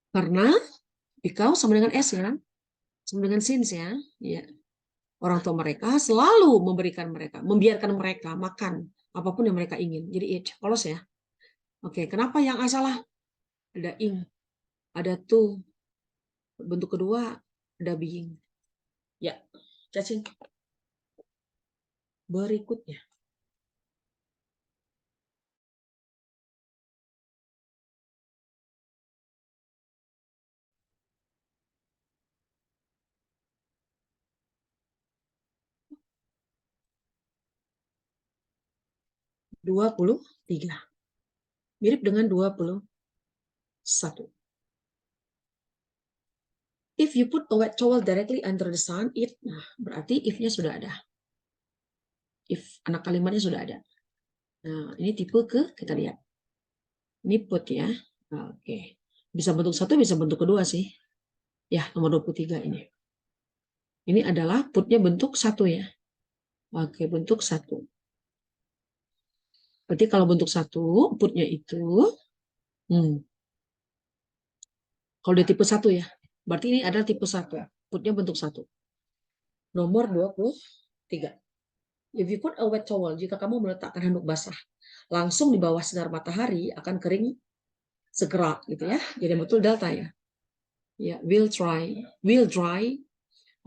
Karena because sama dengan S ya. Sama dengan since ya. Ya. Orang tua mereka selalu memberikan mereka, membiarkan mereka makan apapun yang mereka ingin. Jadi it, polos ya. Oke, kenapa yang A salah? Ada ing, ada to. Bentuk kedua ada being. Ya, cacing. Berikutnya. 23. Mirip dengan 21. If you put a wet towel directly under the sun, nah, berarti if-nya sudah ada. If, anak kalimatnya sudah ada. Nah, ini tipe kita lihat. Ini put ya. Oke. Bisa bentuk satu, bisa bentuk kedua sih. Ya, nomor 23 ini. Ini adalah putnya bentuk satu ya. Oke, bentuk satu. Berarti kalau bentuk satu, putnya itu, kalau dia tipe satu ya, berarti ini adalah tipe satu. Putnya bentuk satu. Nomor 23. If you put a wet towel, jika kamu meletakkan handuk basah langsung di bawah sinar matahari, akan kering segera gitu ya. Jadi betul delta ya. Ya, will dry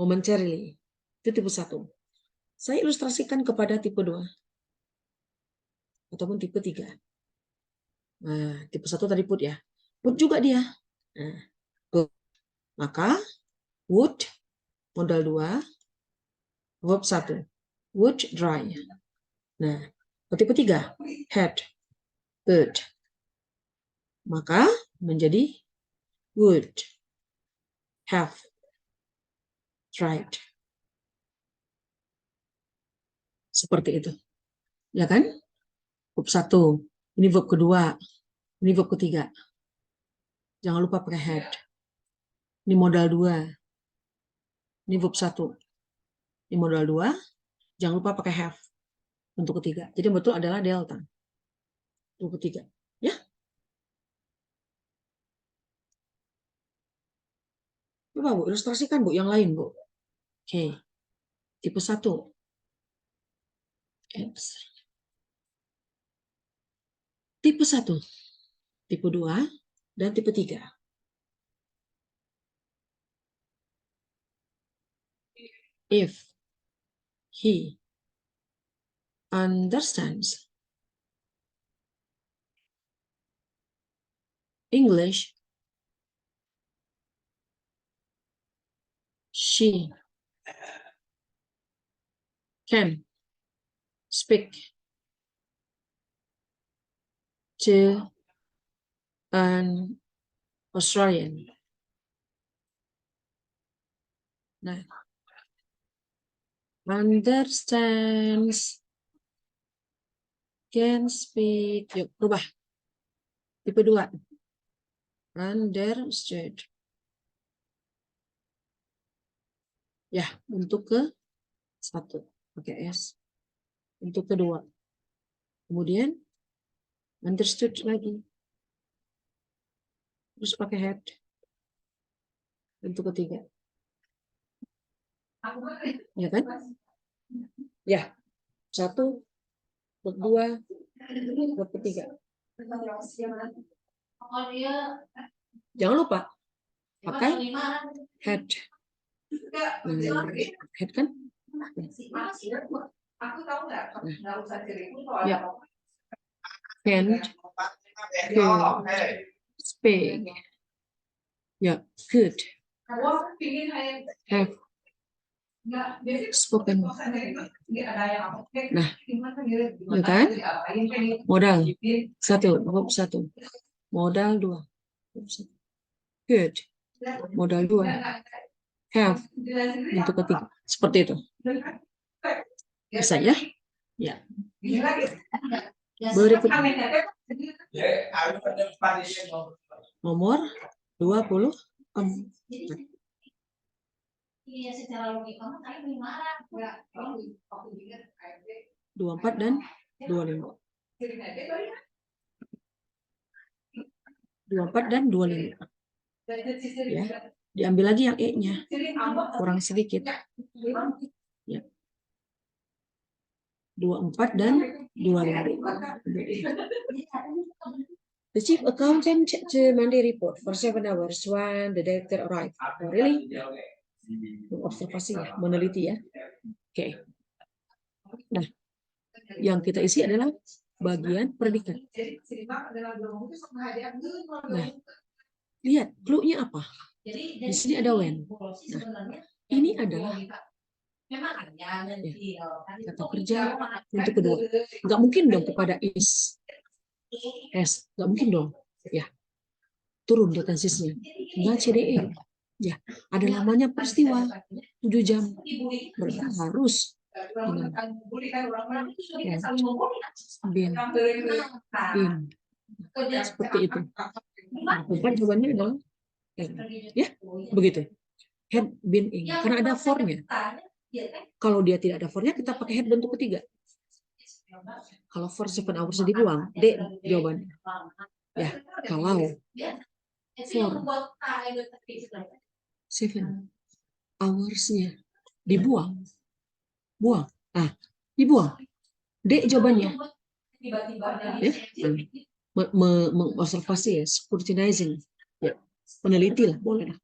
momentarily. Itu tipe 1. Saya ilustrasikan kepada tipe 2 ataupun tipe 3. Nah, tipe 1 tadi put ya. Put juga dia. Nah, put. Maka would modal 2, verb 1. Would dry. Nah, tipe 3 had, would. Maka menjadi would have dried. Seperti itu. Ya kan? Verb 1. Ini verb kedua. Ini verb ketiga. Jangan lupa pakai had. Ini modal 2. Ini verb 1. Ini modal 2. Jangan lupa pakai have. Untuk ketiga. Jadi betul adalah delta. Untuk ketiga. Ya. Coba Bu, ilustrasikan Bu yang lain Bu. Oke. Tipe 1. Tipe 1. Tipe 2. Dan tipe 3. If he understands English, she can speak to an Australian. Nah, understands, can speak. Yuk, rubah. Tipe 2. Understood. Ya, untuk ke 1. Pakai S. Untuk kedua. Kemudian, understood lagi. Terus pakai had. Untuk ketiga. Ya kan? Ya. 1, kedua, ketiga. Jangan lupa pakai had. Head kan? Aku tahu nggak usah ya. Can speak. Ya, good. Have spoken. Nah, ya kan? Modal 1. Modal 2. Good. Modal 2. Have untuk ketiga. Seperti itu. Bisa ya? Ya. Berikutnya. Nomor 20. 24 dan 25. 24 dan 25. Ya. Diambil lagi yang E-nya. Kurang sedikit. Ya. 24 dan 25. The chief accountant checked the Monday report for 7 hours when the director arrived. Oh, really? Observasi ya, meneliti ya. Oke. Nah, yang kita isi adalah bagian predikat. Nah, lihat clue-nya apa? Di sini ada when. Nah, ini adalah Ya, kata kerja untuk kedua. Nggak mungkin dong kepada is. Nggak mungkin dong. Ya, turun dia tensisnya. Nggak CDE. Ya, ada lamanya peristiwa 7 jam. Berarti harus dengan ya, bin, seperti itu. Bukan jawabannya adalah ya, begitu. Had been in, karena ada for-nya. Kalau dia tidak ada for-nya, kita pakai had bentuk ketiga. Kalau for 7 hours dibuang, D jawabannya. Ya, kalau for 7 hours-nya dibuang, buang. Ah, dibuang. D jawabannya. Ya, mengobservasi ya, scrutinizing. Ya, peneliti lah, boleh lah.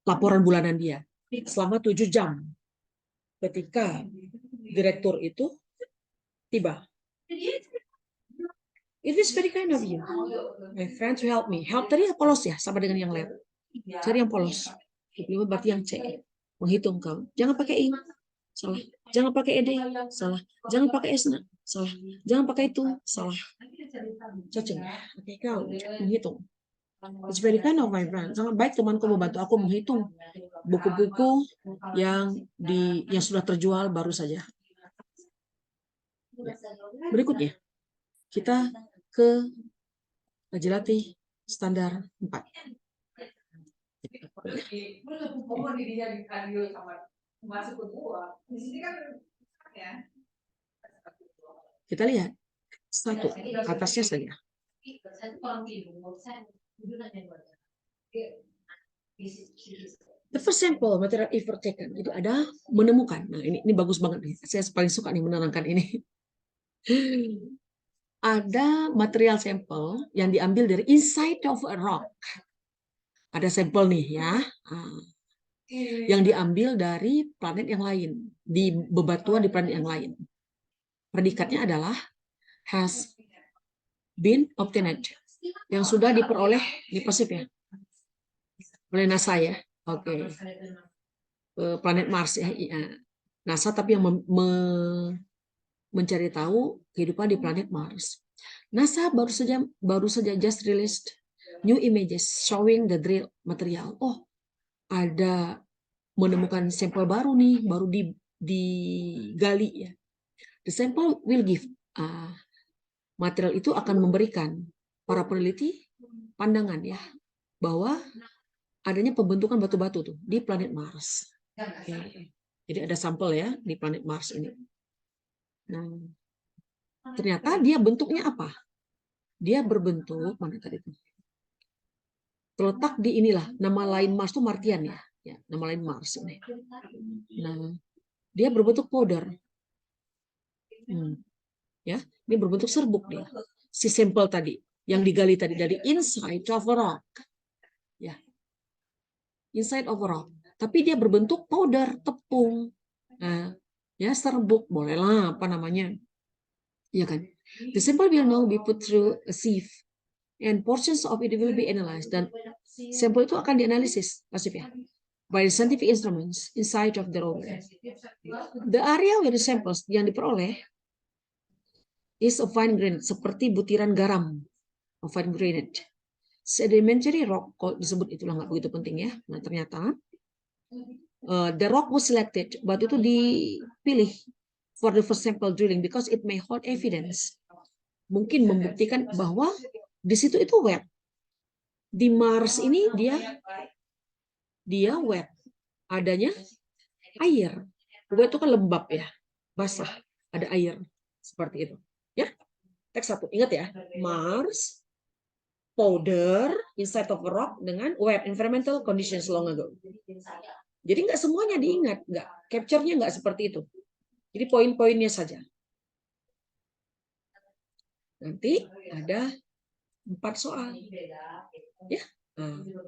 Laporan bulanan dia selama 7 jam ketika direktur itu tiba. It is very kind of you, my friend, to help me. Help tadi polos ya, sama dengan yang lain. Cari yang polos. Itu berarti yang C. Menghitung kau. Jangan pakai I. Salah. Jangan pakai ed. Salah. Jangan pakai s. Salah. Jangan pakai itu. Salah. Cacing. Oke, kau menghitung. It's very kind of my friend. Sangat baik temanku membantu aku menghitung buku-buku yang sudah terjual baru saja. Berikutnya, kita ke Jelati standar 4. Kita lihat satu atasnya saja. The first sample material effort taken itu ada menemukan. Nah, ini bagus banget nih. Saya paling suka nih menerangkan ini. Ada material sampel yang diambil dari inside of a rock. Ada sampel nih ya. Yang diambil dari planet yang lain, di bebatuan di planet yang lain. Predikatnya adalah has been obtained, yang sudah diperoleh di Pasifik ya, oleh NASA ya. Oke. Planet Mars ya. NASA tapi yang mencari tahu kehidupan di planet Mars. NASA baru saja just released new images showing the drill material. Oh, ada menemukan sampel baru nih, baru digali ya. The sample will give material itu akan memberikan para peneliti pandangan ya bahwa adanya pembentukan batu-batu tuh di planet Mars. Okay. Jadi ada sampel ya di planet Mars ini. Nah, ternyata dia bentuknya apa? Dia berbentuk mana tadi itu? Terletak di inilah, nama lain Mars itu Martian ya. Ya, nama lain Mars ini. Nah, dia berbentuk powder. Ya, ini berbentuk serbuk dia. Si sampel tadi yang digali tadi dari inside of a rock. Ya. Inside of a rock. Tapi dia berbentuk powder, tepung. Nah, ya serbuk, bolehlah apa namanya. Ya kan? The sample will now be put through a sieve and portions of it will be analyzed, dan sampel itu akan dianalisis pasifnya by the scientific instruments inside of the rover. The area where the samples yang diperoleh is of fine grain, seperti butiran garam, of fine grained. Sedimentary rock, kalau disebut itulah nggak begitu penting ya. Nah ternyata the rock was selected, batu itu dipilih for the first sample drilling because it may hold evidence. Mungkin membuktikan bahwa di situ itu wet. Di Mars ini dia wet. Adanya air. Wet itu kan lembab ya, basah, ada air seperti itu. Ya, teks 1. Ingat ya, Mars, powder, inside of a rock dengan wet, environmental conditions long ago. Jadi nggak semuanya diingat, nggak capture-nya nggak seperti itu. Jadi poin-poinnya saja. Nanti ada 4 soal. Ya,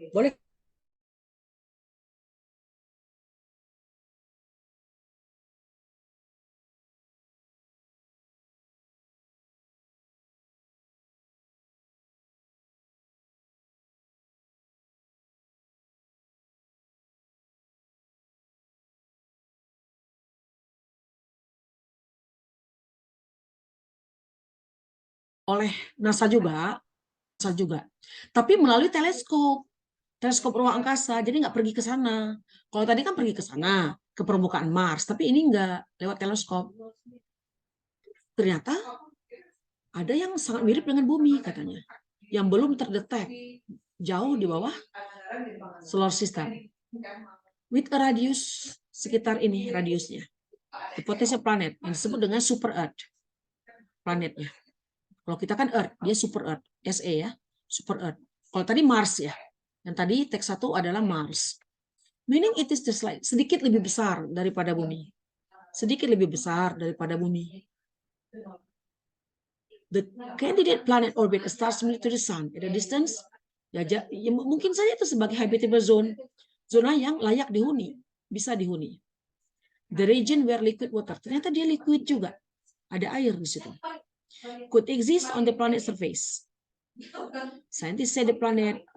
boleh oleh NASA juga, tapi melalui teleskop ruang angkasa, jadi nggak pergi ke sana. Kalau tadi kan pergi ke sana, ke permukaan Mars, tapi ini nggak, lewat teleskop. Ternyata ada yang sangat mirip dengan bumi katanya, yang belum terdetek, jauh di bawah solar system. With a radius, sekitar ini radiusnya. The potential planet, yang disebut dengan super Earth. Planetnya. Kalau kita kan Earth, dia super Earth, SE ya, super Earth. Kalau tadi Mars ya, yang tadi teks 1 adalah Mars. Meaning it is just like sedikit lebih besar daripada bumi. Sedikit lebih besar daripada bumi. The candidate planet orbit a star similar to the sun at a distance. Ya, mungkin saja itu sebagai habitable zone, zona yang layak dihuni, bisa dihuni. The region where liquid water, ternyata dia liquid juga, ada air di situ. Could exist on the planet surface. Scientists say the planet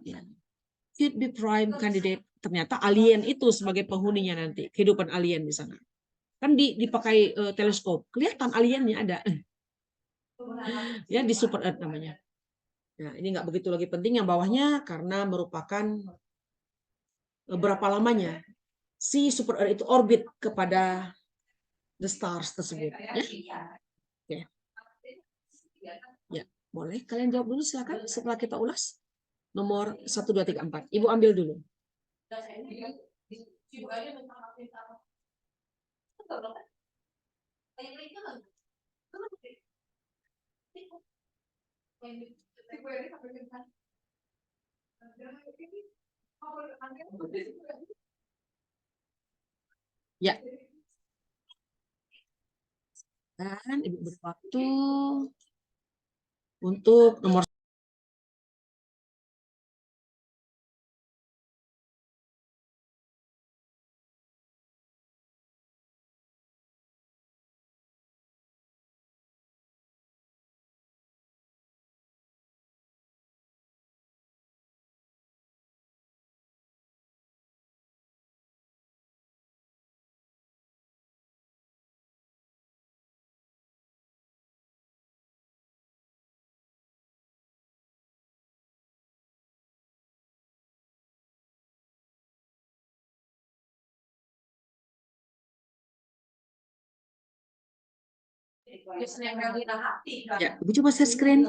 could be prime candidate. Ternyata alien itu sebagai penghuninya nanti, kehidupan alien di sana. Kan dipakai teleskop, kelihatan aliennya ada. Ya, di super Earth namanya. Nah, ini nggak begitu lagi penting yang bawahnya karena merupakan berapa lamanya si super Earth itu orbit kepada the stars tersebut. Ya. Ya, boleh kalian jawab dulu silakan setelah kita ulas. Nomor 1, 2, 3, 4. Ibu ambil dulu. Ya. Dan Ibu beri waktu untuk nomor ya, Ibu coba share screen.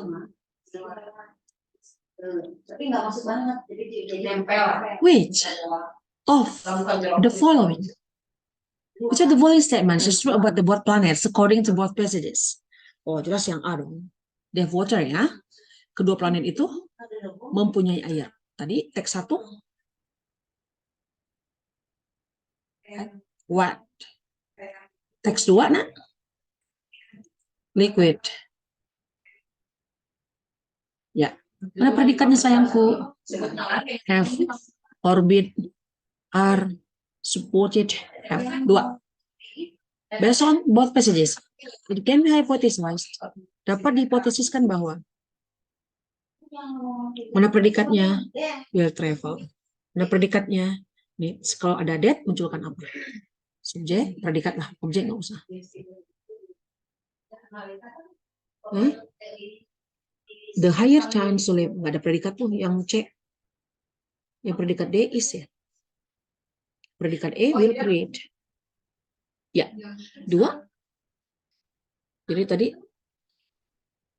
Which of the following? Which of the following statements is true about the both planets according to both passages? Oh, jelas yang A dong. They have water ya. Kedua planet itu mempunyai air. Tadi teks 1 what? Teks 2 nak? Liquid. Ya. Mana predikatnya sayangku? Have, orbit, are, supported, have. 2. Based on both passages, it can be hypothesized. Dapat dihipotesiskan bahwa mana predikatnya? Will travel. Mana predikatnya? Nih, kalau ada that, munculkan apa? Subjek, predikat lah. Objek nggak usah. The higher chance to live. Nggak ada predikat tuh yang C. Yang predikat D is ya. Predikat E will create. Ya. 2. Jadi tadi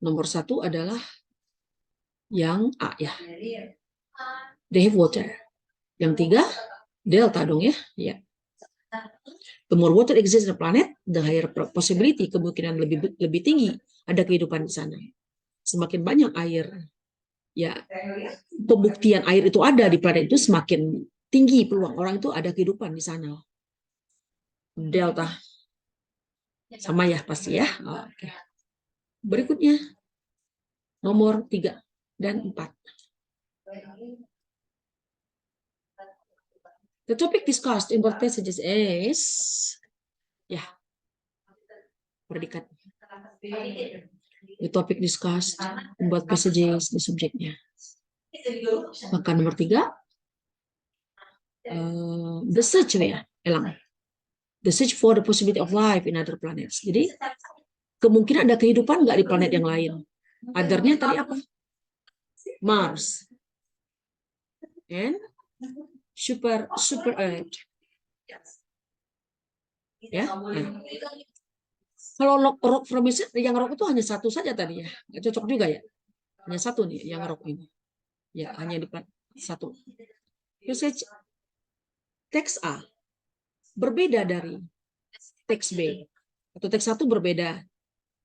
nomor 1 adalah yang A ya. They have water. Yang 3 delta dong ya. Ya. The more water exists in the planet, the higher possibility, kemungkinan lebih tinggi ada kehidupan di sana. Semakin banyak air, ya pembuktian air itu ada di planet itu semakin tinggi peluang orang itu ada kehidupan di sana. Delta sama ya pasti ya. Oke. Berikutnya nomor 3 dan 4. The topic discussed in both passages is predikat. The topic discussed in both passages di subjeknya. Maka nomor 3 the search ya, elang. The search for the possibility of life in other planets. Jadi kemungkinan ada kehidupan nggak di planet yang lain. Other-nya tadi apa? Mars. And super Earth. Ya. Nah. Kalau rock formation, yang rock itu hanya satu saja tadi ya. Nggak cocok juga ya. Hanya satu nih yang rock ini. Ya, hanya di satu. Usage teks A berbeda dari teks B. Atau teks satu berbeda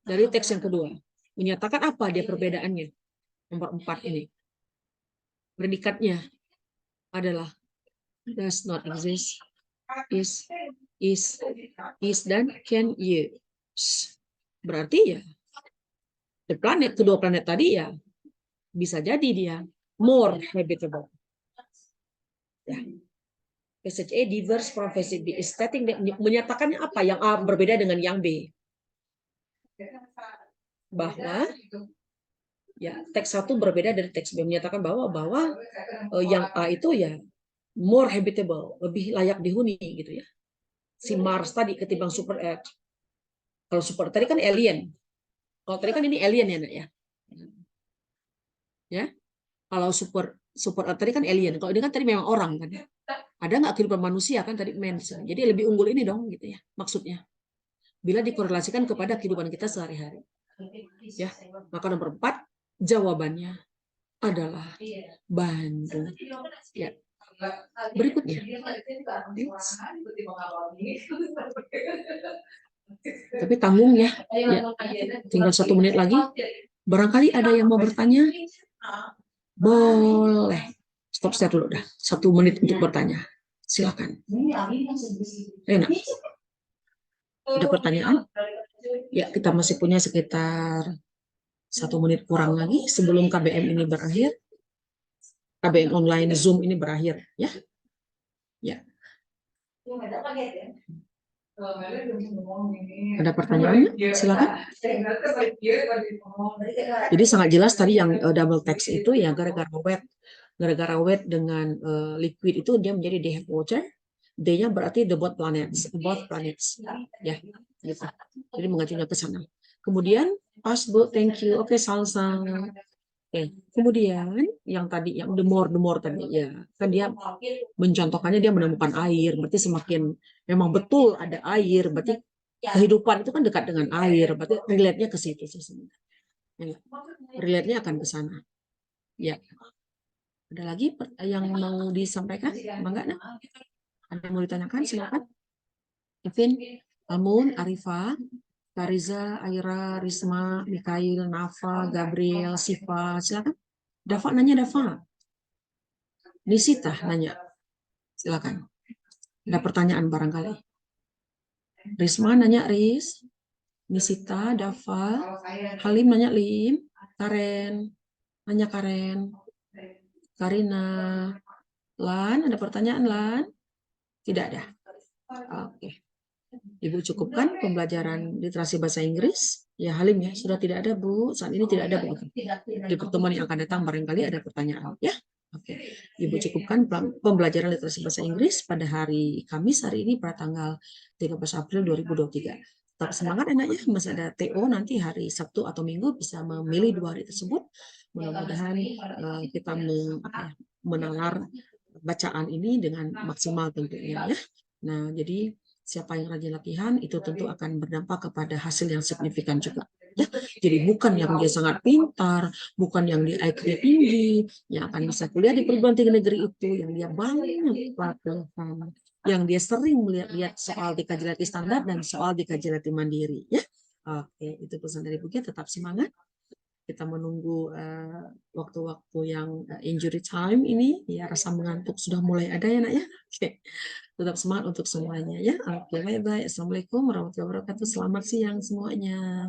dari teks yang kedua. Menyatakan apa dia perbedaannya? Nomor 4 ini. Predikatnya adalah does not exist, is dan can use. Berarti ya kedua planet tadi ya bisa jadi dia more habitable. Ya. Passage A diverse from passage B. Stating menyatakannya apa yang A berbeda dengan yang B. Bahwa ya teks satu berbeda dari teks B, menyatakan bahwa yang A itu ya more habitable, lebih layak dihuni gitu ya. Si Mars tadi ketimbang Super Earth. Kalau Super tadi kan alien. Kalau tadi kan ini alien ya, Nak ya. Ya. Kalau Super Earth tadi kan alien. Kalau ini kan tadi memang orang kan. Ada nggak kehidupan manusia kan tadi mention. Jadi lebih unggul ini dong gitu ya maksudnya. Bila dikorelasikan kepada kehidupan kita sehari-hari. Ya, maka nomor 4 jawabannya adalah Bandung. Ya. Berikutnya. Tapi tanggung ya. Tinggal 1 menit lagi. Barangkali ada yang mau bertanya? Boleh. Stop share dulu dah. 1 menit untuk bertanya. Silakan. Enak. Ada pertanyaan? Ya, kita masih punya sekitar 1 menit kurang lagi sebelum KBM ini berakhir. KBM online Zoom ini berakhir, ya. Ya. Ada pertanyaan? Silakan. Jadi sangat jelas tadi yang double text itu ya gara-gara wet dengan liquid itu dia menjadi they have water. D-nya berarti about planets, ya, gitu. Jadi mengacunya ke sana. Kemudian pas Bu, thank you. Oke, salsa. Oke. Kemudian yang tadi yang the more tadi ya, kan dia mencontohkannya dia menemukan air, berarti semakin memang betul ada air, berarti kehidupan itu kan dekat dengan air, berarti relate-nya ke situ sebenarnya. Ya. Relate-nya akan ke sana. Ya. Ada lagi yang mau disampaikan? Bangga, nah? Ada yang mau ditanyakan? Silakan. Kevin, Amun, Arifa, Kariza, Aira, Risma, Mikail, Nafa, Gabriel, Siva, silakan. Dava nanya, Dava. Nisita nanya. Silakan. Ada pertanyaan barangkali. Risma nanya, Riz. Nisita, Dava. Halim nanya, Lim. Karen. Nanya Karen. Karina. Lan, ada pertanyaan, Lan? Tidak ada. Oke. Ibu cukupkan pembelajaran literasi bahasa Inggris. Ya, Halim ya, sudah tidak ada, Bu. Saat ini tidak ada, Bu. Di pertemuan yang akan datang barangkali ada pertanyaan, ya. Oke. Ibu cukupkan pembelajaran literasi bahasa Inggris pada hari Kamis hari ini pada tanggal 13 April 2023. Tetap semangat enaknya, masih ada TO nanti hari Sabtu atau Minggu bisa memilih 2 hari tersebut. Mudah-mudahan kita menalar bacaan ini dengan maksimal tentunya ya. Nah, jadi siapa yang rajin latihan itu tentu akan berdampak kepada hasil yang signifikan juga. Ya, jadi bukan yang dia sangat pintar, bukan yang dia IQ-nya tinggi, yang akan bisa kuliah di perguruan tinggi negeri itu, yang dia banyak pelatihan, yang dia sering melihat soal di Kajilati standar dan soal di Kajilati mandiri. Ya, oke, itu pesan dari Bukia. Tetap semangat. Kita menunggu waktu-waktu yang injury time ini, ya rasa mengantuk sudah mulai ada ya nak ya. Oke, tetap semangat untuk semuanya ya. Oke, bye-bye. Assalamualaikum warahmatullahi wabarakatuh. Selamat siang semuanya.